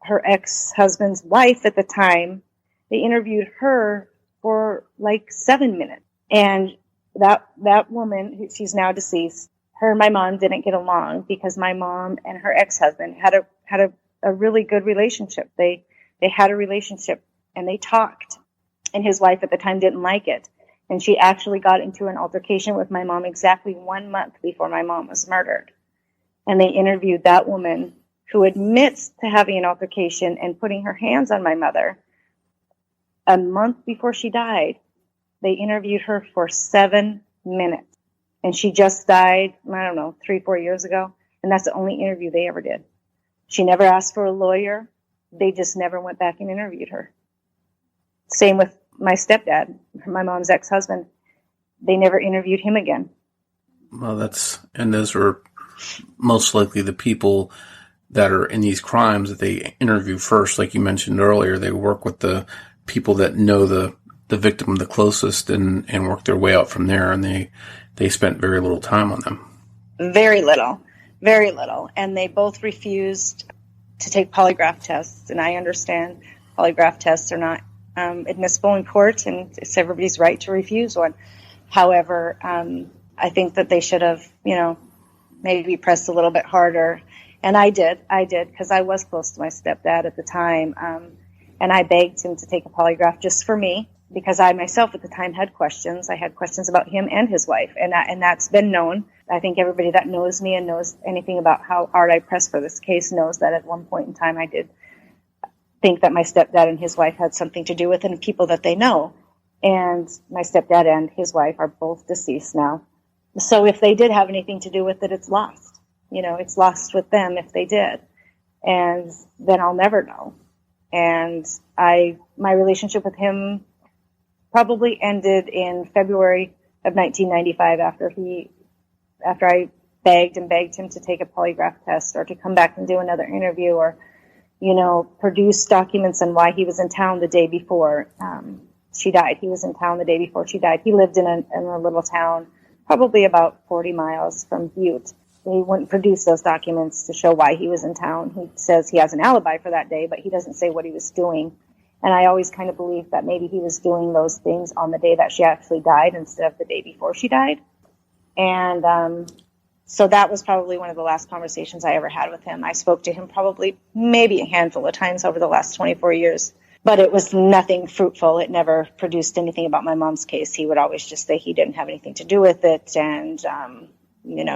her ex-husband's wife at the time. They interviewed her for like 7 minutes. And that woman, she's now deceased, her and my mom didn't get along because my mom and her ex-husband had a really good relationship. They had a relationship and they talked, and his wife at the time didn't like it. And she actually got into an altercation with my mom exactly 1 month before my mom was murdered. And they interviewed that woman who admits to having an altercation and putting her hands on my mother a month before she died. They interviewed her for 7 minutes. And she just died, 3-4 years ago. And that's the only interview they ever did. She never asked for a lawyer. They just never went back and interviewed her. Same with my stepdad, my mom's ex-husband. They never interviewed him again. Well, and those were most likely the people that are in these crimes that they interview first. Like you mentioned earlier, they work with the people that know the victim the closest and work their way out from there. And they spent very little time on them. Very little. And they both refused to take polygraph tests. And I understand polygraph tests are not admissible in court, and it's everybody's right to refuse one. However, I think that they should have, maybe pressed a little bit harder. And I did, because I was close to my stepdad at the time. And I begged him to take a polygraph just for me, because I myself at the time had questions. I had questions about him and his wife, and that's been known. I think everybody that knows me and knows anything about how hard I pressed for this case knows that at one point in time I did think that my stepdad and his wife had something to do with it, and people that they know. And my stepdad and his wife are both deceased now. So if they did have anything to do with it, it's lost. It's lost with them if they did. And then I'll never know. And my relationship with him probably ended in February of 1995 after I begged him to take a polygraph test or to come back and do another interview or, produce documents on why he was in town the day before she died. He was in town the day before she died. He lived in a little town, probably about 40 miles from Butte. He wouldn't produce those documents to show why he was in town. He says he has an alibi for that day, but he doesn't say what he was doing. And I always kind of believed that maybe he was doing those things on the day that she actually died instead of the day before she died. And so that was probably one of the last conversations I ever had with him. I spoke to him probably maybe a handful of times over the last 24 years, but it was nothing fruitful. It never produced anything about my mom's case. He would always just say he didn't have anything to do with it. And,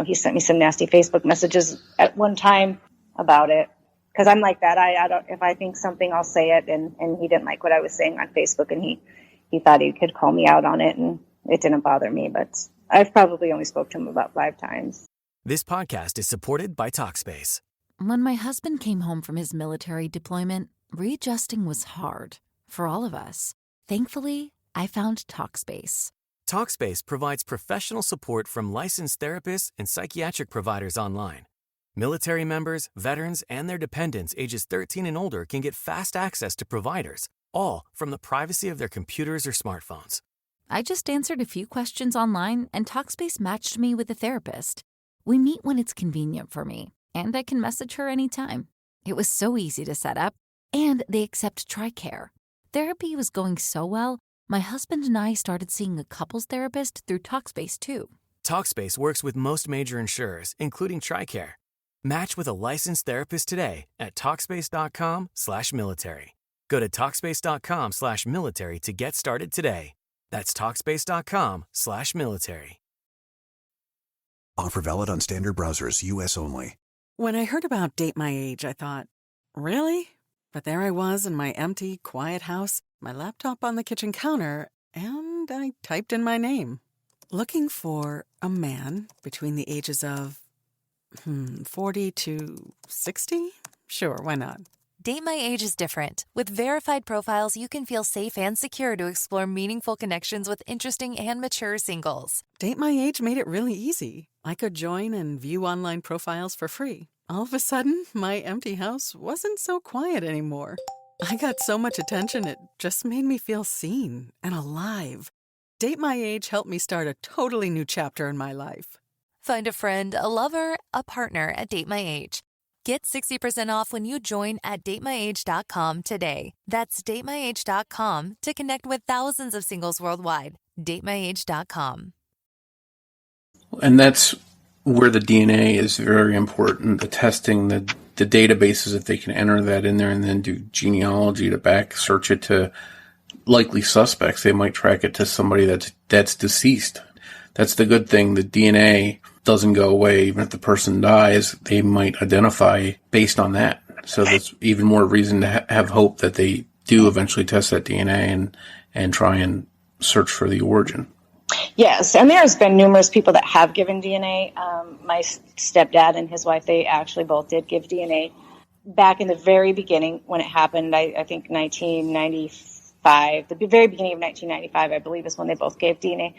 he sent me some nasty Facebook messages at one time about it. Because I'm like that. I don't. If I think something, I'll say it. And he didn't like what I was saying on Facebook, and he thought he could call me out on it, and it didn't bother me. But I've probably only spoke to him about 5 times. This podcast is supported by Talkspace. When my husband came home from his military deployment, readjusting was hard for all of us. Thankfully, I found Talkspace. Talkspace provides professional support from licensed therapists and psychiatric providers online. Military members, veterans, and their dependents ages 13 and older can get fast access to providers, all from the privacy of their computers or smartphones. I just answered a few questions online, and Talkspace matched me with a therapist. We meet when it's convenient for me, and I can message her anytime. It was so easy to set up, and they accept TRICARE. Therapy was going so well, my husband and I started seeing a couples therapist through Talkspace, too. Talkspace works with most major insurers, including TRICARE. Match with a licensed therapist today at Talkspace.com/military. Go to Talkspace.com/military to get started today. That's Talkspace.com/military. Offer valid on standard browsers, U.S. only. When I heard about Date My Age, I thought, really? But there I was in my empty, quiet house, my laptop on the kitchen counter, and I typed in my name. Looking for a man between the ages of 40 to 60? Sure, why not? Date My Age is different. With verified profiles, you can feel safe and secure to explore meaningful connections with interesting and mature singles. Date My Age made it really easy. I could join and view online profiles for free. All of a sudden, my empty house wasn't so quiet anymore. I got so much attention, it just made me feel seen and alive. Date My Age helped me start a totally new chapter in my life. Find a friend, a lover, a partner at Date My Age. Get 60% off when you join at datemyage.com today. That's datemyage.com to connect with thousands of singles worldwide. datemyage.com. And that's where the DNA is very important, the testing, the databases, if they can enter that in there and then do genealogy to back search it to likely suspects. They might track it to somebody that's deceased. That's the good thing. The DNA doesn't go away. Even if the person dies, they might identify based on that. So there's even more reason to have hope that they do eventually test that DNA and try and search for the origin. Yes, and there's been numerous people that have given DNA. My stepdad and his wife, they actually both did give DNA. Back in the very beginning when it happened, I think 1995, the very beginning of 1995, I believe, is when they both gave DNA.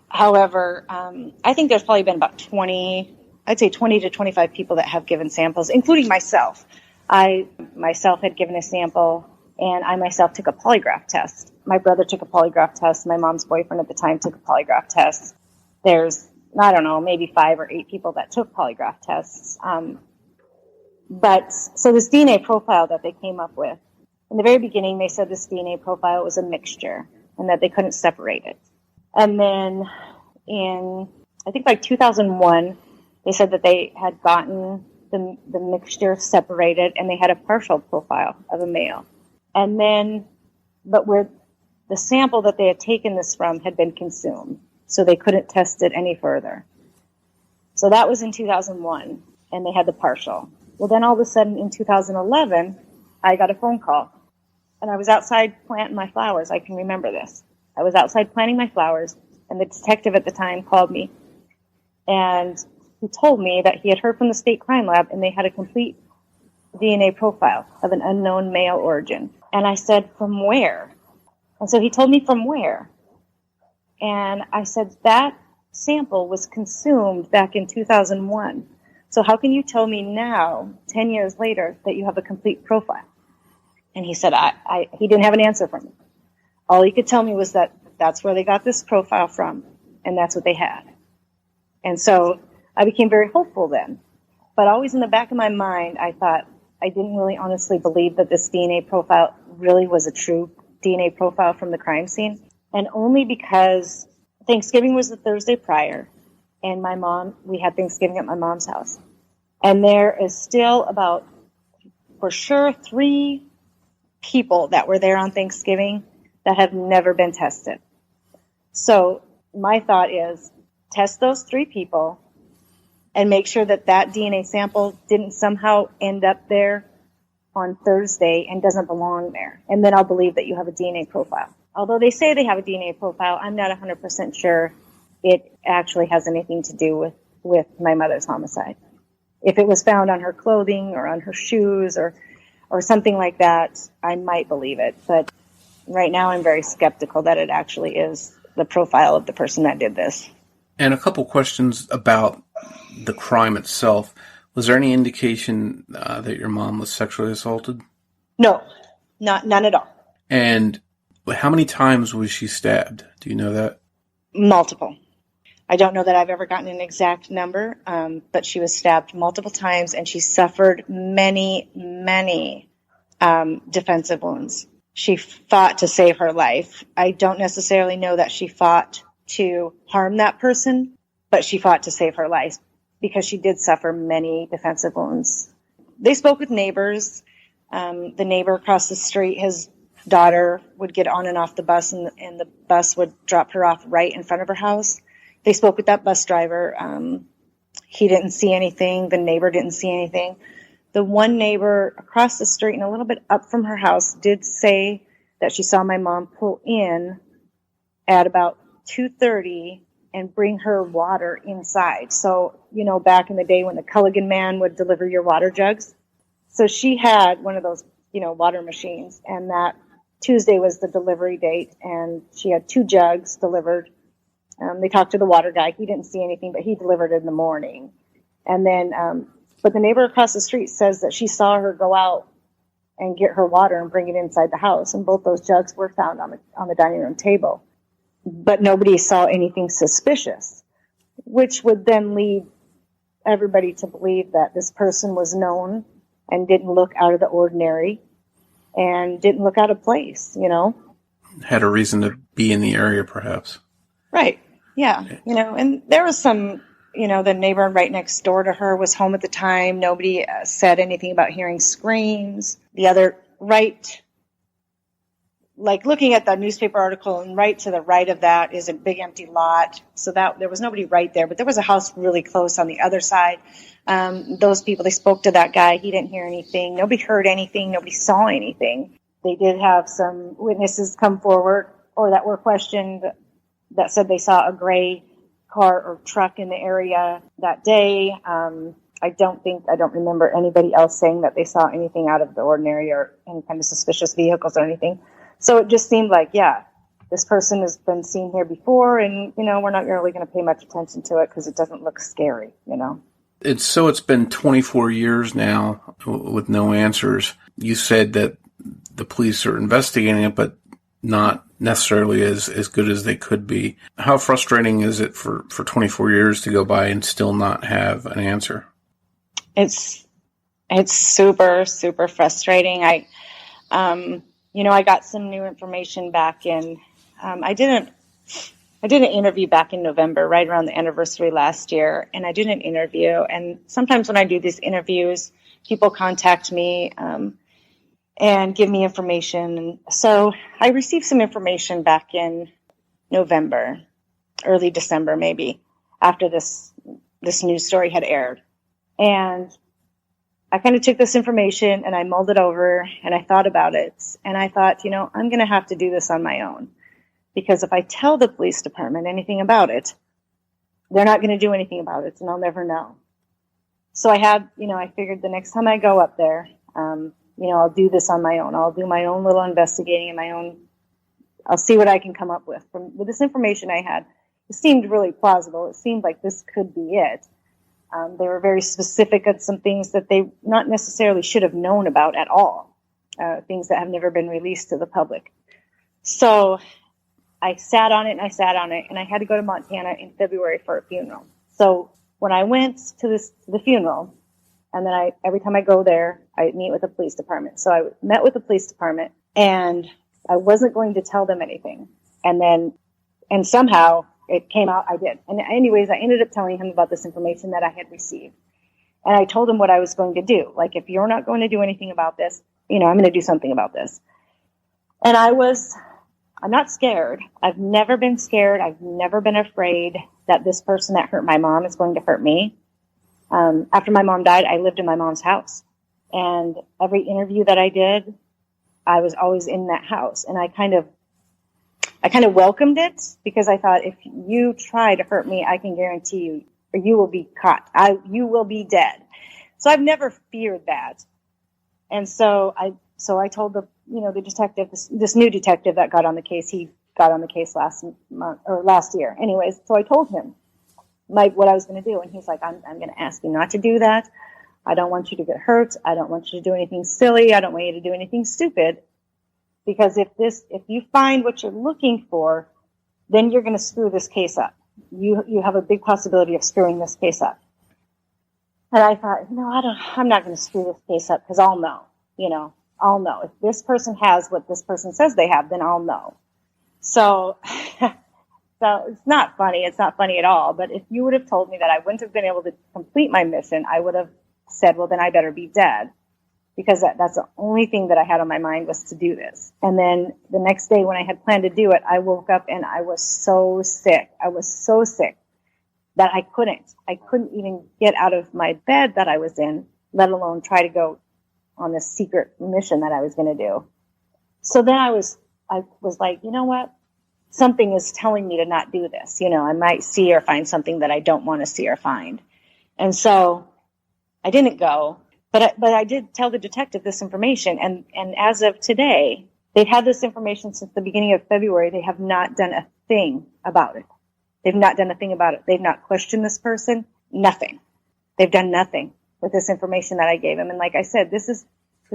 However, I think there's probably been about 20 I'd say 20 to 25 people that have given samples, including myself. I myself had given a sample, and I myself took a polygraph test. My brother took a polygraph test. My mom's boyfriend at the time took a polygraph test. There's, I don't know, maybe 5 or 8 people that took polygraph tests. But so this DNA profile that they came up with, in the very beginning, they said this DNA profile was a mixture and that they couldn't separate it. And then in, I think by 2001, they said that they had gotten the mixture separated and they had a partial profile of a male. And then, but where the sample that they had taken this from had been consumed, so they couldn't test it any further. So that was in 2001, and they had the partial. Well, then all of a sudden in 2011, I got a phone call, and I was outside planting my flowers. I can remember this. I was outside planting my flowers, and the detective at the time called me, and he told me that he had heard from the state crime lab, and they had a complete DNA profile of an unknown male origin. And I said, from where? And so he told me from where. And I said, that sample was consumed back in 2001. So how can you tell me now, 10 years later, that you have a complete profile? And he said, he didn't have an answer for me. All he could tell me was that that's where they got this profile from, and that's what they had. And so I became very hopeful then. But always in the back of my mind, I thought, I didn't really honestly believe that this DNA profile really was a true DNA profile from the crime scene. And only because Thanksgiving was the Thursday prior, and we had Thanksgiving at my mom's house. And there is still about, for sure, 3 people that were there on Thanksgiving that have never been tested. So my thought is, test those 3 people and make sure that that DNA sample didn't somehow end up there on Thursday and doesn't belong there. And then I'll believe that you have a DNA profile. Although they say they have a DNA profile, I'm not 100% sure it actually has anything to do with my mother's homicide. If it was found on her clothing or on her shoes or something like that, I might believe it. But right now I'm very skeptical that it actually is the profile of the person that did this. And a couple questions about the crime itself. Was there any indication that your mom was sexually assaulted? No, none at all. And how many times was she stabbed? Do you know that? Multiple. I don't know that I've ever gotten an exact number, but she was stabbed multiple times, and she suffered many, many defensive wounds. She fought to save her life. I don't necessarily know that she fought to harm that person, but she fought to save her life because she did suffer many defensive wounds. They spoke with neighbors. The neighbor across the street, his daughter would get on and off the bus, and the bus would drop her off right in front of her house. They spoke with that bus driver. He didn't see anything. The neighbor didn't see anything. The one neighbor across the street and a little bit up from her house did say that she saw my mom pull in at about 2:30 and bring her water inside. So, back in the day when the Culligan man would deliver your water jugs. So she had one of those, water machines, and that Tuesday was the delivery date, and she had 2 jugs delivered. They talked to the water guy. He didn't see anything, but he delivered it in the morning. And then, but the neighbor across the street says that she saw her go out and get her water and bring it inside the house. And both those jugs were found on the dining room table. But nobody saw anything suspicious, which would then lead everybody to believe that this person was known and didn't look out of the ordinary and didn't look out of place, Had a reason to be in the area, perhaps. Right. Yeah. And there was some, the neighbor right next door to her was home at the time. Nobody said anything about hearing screams. The other looking at the newspaper article, and right to the right of that is a big empty lot. So that there was nobody right there, but there was a house really close on the other side. Those people, they spoke to that guy. He didn't hear anything. Nobody heard anything. Nobody saw anything. They did have some witnesses come forward or that were questioned that said they saw a gray car or truck in the area that day. I don't remember anybody else saying that they saw anything out of the ordinary or any kind of suspicious vehicles or anything. So it just seemed like, this person has been seen here before, and, we're not really going to pay much attention to it because it doesn't look scary, It's been 24 years now with no answers. You said that the police are investigating it, but not necessarily as good as they could be. How frustrating is it for 24 years to go by and still not have an answer? It's super, super frustrating. I got some new information back in, I did an interview back in November, right around the anniversary last year, and I did an interview. And sometimes when I do these interviews, people contact me and give me information. And so I received some information back in November, early December maybe, after this news story had aired. And I kind of took this information and I mulled it over and I thought about it. And I thought, I'm going to have to do this on my own. Because if I tell the police department anything about it, they're not going to do anything about it, and I'll never know. So I figured the next time I go up there, I'll do this on my own. I'll do my own little investigating and I'll see what I can come up with. With this information I had, it seemed really plausible. It seemed like this could be it. They were very specific on some things that they not necessarily should have known about at all, things that have never been released to the public. So I sat on it and I had to go to Montana in February for a funeral. So when I went to the funeral, and then every time I go there, I meet with the police department. So I met with the police department and I wasn't going to tell them anything. And somehow it came out, I did. And anyways, I ended up telling him about this information that I had received. And I told him what I was going to do. Like, if you're not going to do anything about this, I'm going to do something about this. And I'm not scared. I've never been scared. I've never been afraid that this person that hurt my mom is going to hurt me. After my mom died, I lived in my mom's house. And every interview that I did, I was always in that house. And I kind of welcomed it because I thought, if you try to hurt me, I can guarantee you, or you will be caught. You will be dead. So I've never feared that. And so I told the detective, this new detective that got on the case, he got on the case last year. Anyways, so I told him what I was going to do. And he's like, I'm going to ask you not to do that. I don't want you to get hurt. I don't want you to do anything silly. I don't want you to do anything stupid. Because if you find what you're looking for, then you're going to screw this case up. You have a big possibility of screwing this case up. And I thought, I'm not going to screw this case up because I'll know, I'll know. If this person has what this person says they have, then I'll know. So it's not funny. It's not funny at all. But if you would have told me that I wouldn't have been able to complete my mission, I would have said, well, then I better be dead. Because that's the only thing that I had on my mind was to do this. And then the next day when I had planned to do it, I woke up and I was so sick. I was so sick that I couldn't even get out of my bed that I was in, let alone try to go on this secret mission that I was going to do. So then I was like, you know what? Something is telling me to not do this. I might see or find something that I don't want to see or find. And so I didn't go. But I did tell the detective this information, and as of today, they've had this information since the beginning of February. They have not done a thing about it. They've not done a thing about it. They've not questioned this person. Nothing. They've done nothing with this information that I gave them. And like I said, this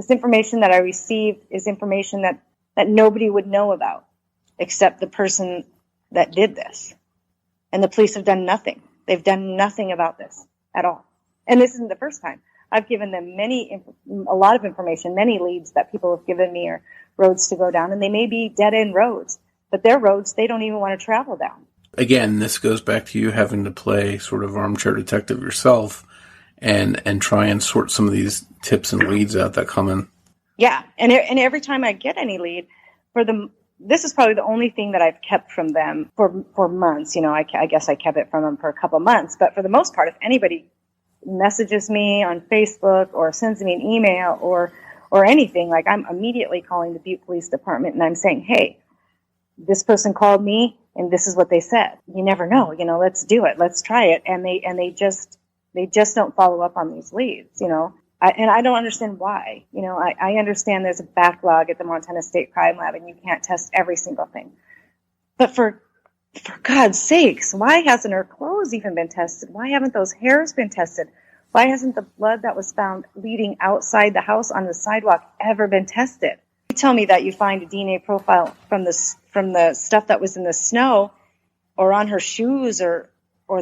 information that I received is information that nobody would know about except the person that did this. And the police have done nothing. They've done nothing about this at all. And this isn't the first time. I've given them a lot of information, many leads that people have given me, or roads to go down, and they may be dead-end roads, but they're roads they don't even want to travel down. Again, this goes back to you having to play sort of armchair detective yourself and try and sort some of these tips and leads out that come in. Yeah, and every time I get any lead, this is probably the only thing that I've kept from them for months. I guess I kept it from them for a couple months, but for the most part, if anybody messages me on Facebook or sends me an email or anything, like, I'm immediately calling the Butte Police Department and I'm saying, hey, this person called me and this is what they said. You never know, let's do it. Let's try it. And they just don't follow up on these leads, I don't understand why. I understand there's a backlog at the Montana State Crime Lab and you can't test every single thing. But for God's sakes, why hasn't her clothes even been tested? Why haven't those hairs been tested? Why hasn't the blood that was found leading outside the house on the sidewalk ever been tested? You tell me that you find a DNA profile from the stuff that was in the snow or on her shoes or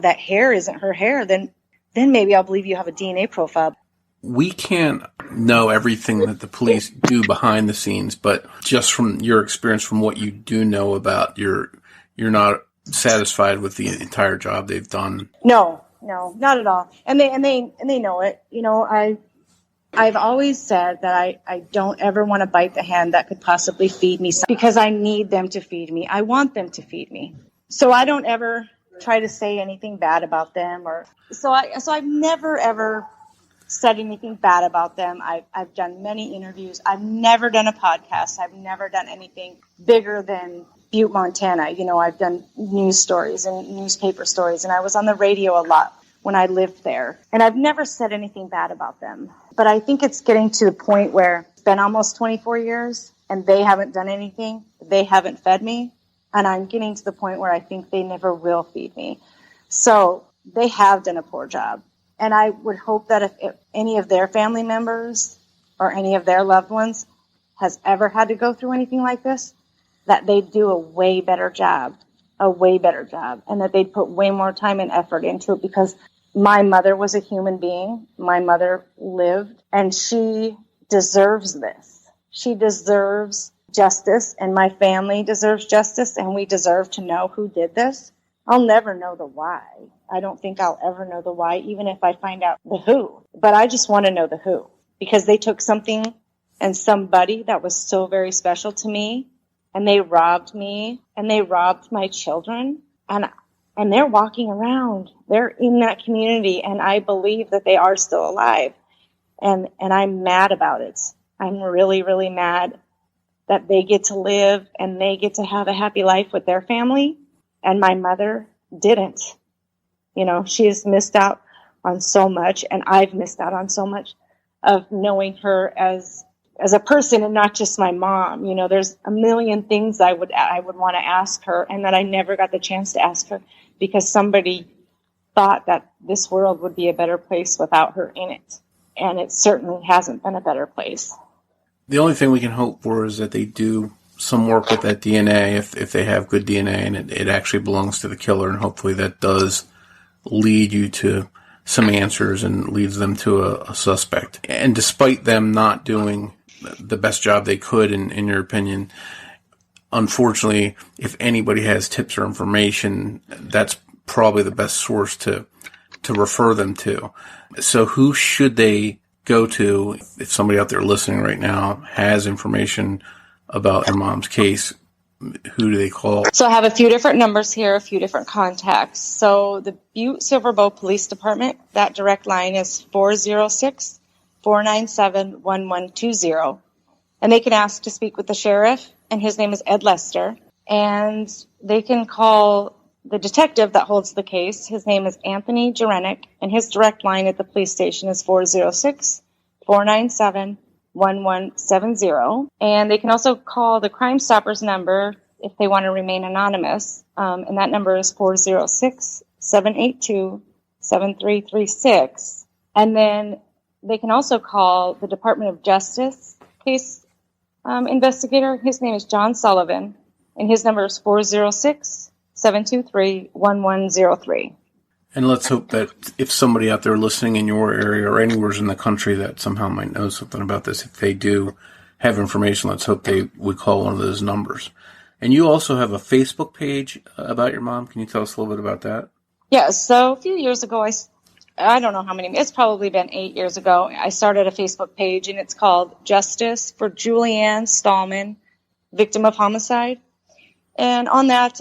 that hair isn't her hair, then maybe I'll believe you have a DNA profile. We can't know everything that the police do behind the scenes, but just from your experience, from what you do know about, you're not satisfied with the entire job they've done. No, not at all. And they know it. You know, I've always said that I don't ever want to bite the hand that could possibly feed me because I need them to feed me. I want them to feed me. So I don't ever try to say anything bad about them so I've never ever said anything bad about them. I've done many interviews. I've never done a podcast. I've never done anything bigger than Butte, Montana. You know, I've done news stories and newspaper stories, and I was on the radio a lot when I lived there. And I've never said anything bad about them. But I think it's getting to the point where it's been almost 24 years and they haven't done anything. They haven't fed me. And I'm getting to the point where I think they never will feed me. So they have done a poor job. And I would hope that if any of their family members or any of their loved ones has ever had to go through anything like this, that they'd do a way better job, and that they'd put way more time and effort into it, because my mother was a human being. My mother lived, and she deserves this. She deserves justice, and my family deserves justice, and we deserve to know who did this. I'll never know the why. I don't think I'll ever know the why, even if I find out the who. But I just want to know the who, because they took something and somebody that was so very special to me, and they robbed me, and they robbed my children, and they're walking around. They're in that community, and I believe that they are still alive. And I'm mad about it. I'm really, really mad that they get to live and they get to have a happy life with their family, and my mother didn't. You know, she has missed out on so much, and I've missed out on so much of knowing her as a person and not just my mom. You know, there's a million things I would want to ask her, and that I never got the chance to ask her because somebody thought that this world would be a better place without her in it. And it certainly hasn't been a better place. The only thing we can hope for is that they do some work with that DNA, if they have good DNA and it actually belongs to the killer, and hopefully that does lead you to some answers and leads them to a suspect. And despite them not doing the best job they could, in your opinion, unfortunately, if anybody has tips or information, that's probably the best source to refer them to. So who should they go to if somebody out there listening right now has information about your mom's case? Who do they call? So I have a few different numbers here, a few different contacts. So the Butte Silver Bow Police Department, that direct line is 406-497-1120. And they can ask to speak with the sheriff, and his name is Ed Lester. And they can call the detective that holds the case. His name is Anthony Jarenick, and his direct line at the police station is 406-497-1170. And they can also call the Crime Stoppers number if they want to remain anonymous. And that number is 406-782-7336. And then they can also call the Department of Justice case investigator. His name is John Sullivan, and his number is 406-723-1103. And let's hope that if somebody out there listening in your area or anywhere in the country that somehow might know something about this, if they do have information, let's hope they would call one of those numbers. And you also have a Facebook page about your mom. Can you tell us a little bit about that? Yeah, so a few years ago, I don't know how many, it's probably been 8 years ago, I started a Facebook page, and it's called Justice for Julianne Stallman, Victim of Homicide. And on that,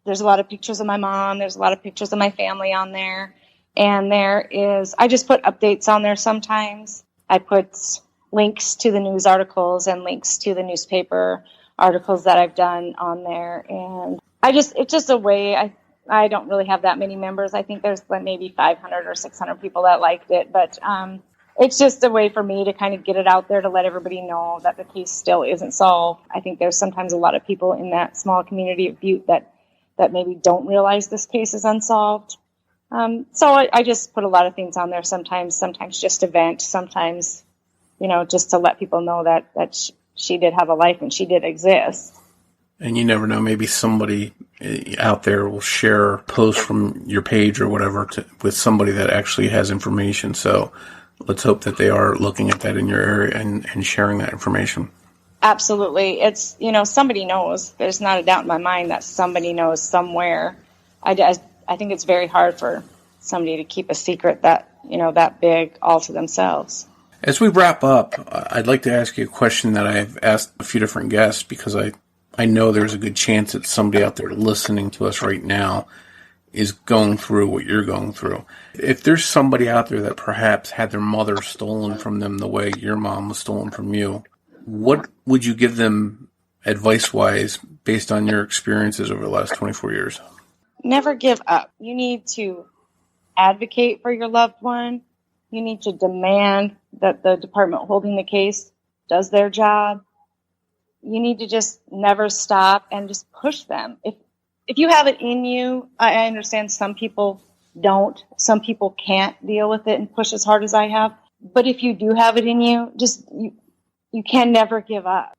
there's a lot of pictures of my mom. There's a lot of pictures of my family on there. And I just put updates on there sometimes. I put links to the news articles and links to the newspaper articles that I've done on there. And it's just a way, I don't really have that many members. I think there's maybe 500 or 600 people that liked it. But it's just a way for me to kind of get it out there to let everybody know that the case still isn't solved. I think there's sometimes a lot of people in that small community of Butte that maybe don't realize this case is unsolved. So I just put a lot of things on there. Sometimes just to vent, sometimes, just to let people know that she did have a life and she did exist. And you never know, maybe somebody out there will share a post from your page or whatever with somebody that actually has information. So let's hope that they are looking at that in your area and sharing that information. Absolutely. It's, somebody knows. There's not a doubt in my mind that somebody knows somewhere. I think it's very hard for somebody to keep a secret that big all to themselves. As we wrap up, I'd like to ask you a question that I've asked a few different guests, because I know there's a good chance that somebody out there listening to us right now is going through what you're going through. If there's somebody out there that perhaps had their mother stolen from them the way your mom was stolen from you, what would you give them advice-wise based on your experiences over the last 24 years? Never give up. You need to advocate for your loved one. You need to demand that the department holding the case does their job. You need to just never stop and just push them. If you have it in you, I understand some people don't. Some people can't deal with it and push as hard as I have. But if you do have it in you, you can never give up.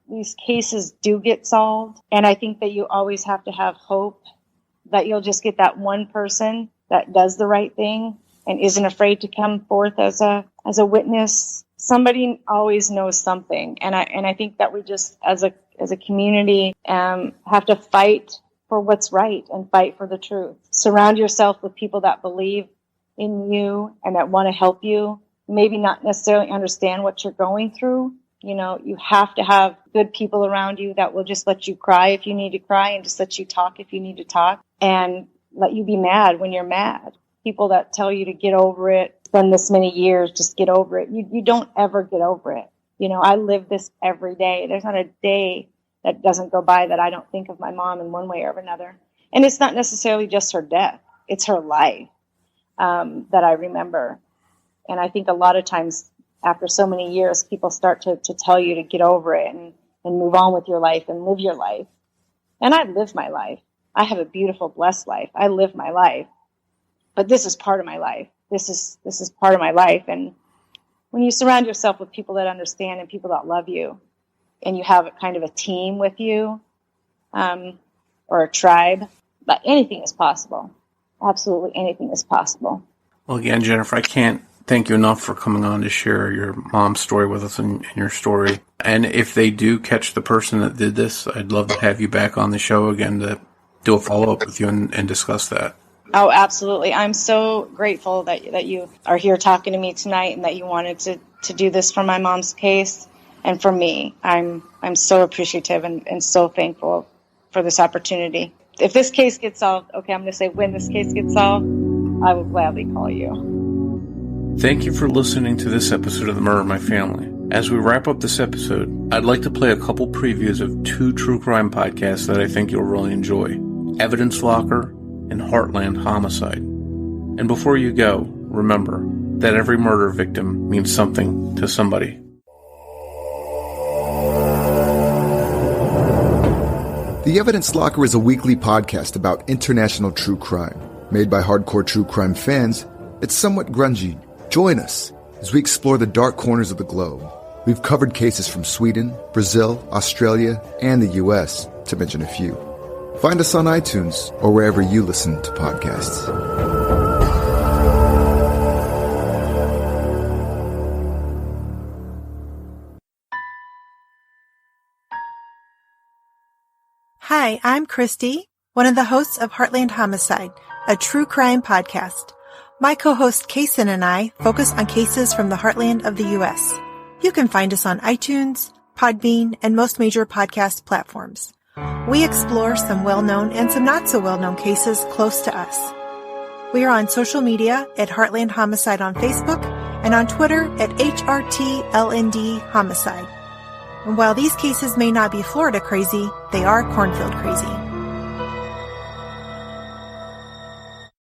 These cases do get solved. And I think that you always have to have hope that you'll just get that one person that does the right thing and isn't afraid to come forth as a witness. Somebody always knows something. And I think that we just, as a community, have to fight for what's right and fight for the truth. Surround yourself with people that believe in you and that want to help you. Maybe not necessarily understand what you're going through. You have to have good people around you that will just let you cry if you need to cry and just let you talk if you need to talk and let you be mad when you're mad. People that tell you to get over it, spend this many years, just get over it. You don't ever get over it. I live this every day. There's not a day that doesn't go by that I don't think of my mom in one way or another. And it's not necessarily just her death. It's her life that I remember. And I think a lot of times after so many years, people start to tell you to get over it and move on with your life and live your life. And I live my life. I have a beautiful, blessed life. I live my life. But this is part of my life. This is part of my life. And when you surround yourself with people that understand and people that love you, and you have a kind of a team with you, or a tribe, but anything is possible. Absolutely anything is possible. Well, again, Jennifer, I can't thank you enough for coming on to share your mom's story with us and your story. And if they do catch the person that did this, I'd love to have you back on the show again to do a follow-up with you and discuss that. Oh, absolutely. I'm so grateful that you are here talking to me tonight and that you wanted to do this for my mom's case and for me. I'm so appreciative and so thankful for this opportunity. If this case gets solved, okay, I'm going to say when this case gets solved, I will gladly call you. Thank you for listening to this episode of The Murder of My Family. As we wrap up this episode, I'd like to play a couple previews of 2 true crime podcasts that I think you'll really enjoy: Evidence Locker and Heartland Homicide. And before you go, remember that every murder victim means something to somebody. The Evidence Locker is a weekly podcast about international true crime. Made by hardcore true crime fans, it's somewhat grungy. Join us as we explore the dark corners of the globe. We've covered cases from Sweden, Brazil, Australia, and the U.S., to mention a few. Find us on iTunes or wherever you listen to podcasts. Hi, I'm Christy, one of the hosts of Heartland Homicide, a true crime podcast. My co-host Kason and I focus on cases from the heartland of the U.S. You can find us on iTunes, Podbean, and most major podcast platforms. We explore some well-known and some not-so-well-known cases close to us. We are on social media at Heartland Homicide on Facebook and on Twitter at HRTLND Homicide. And while these cases may not be Florida crazy, they are cornfield crazy.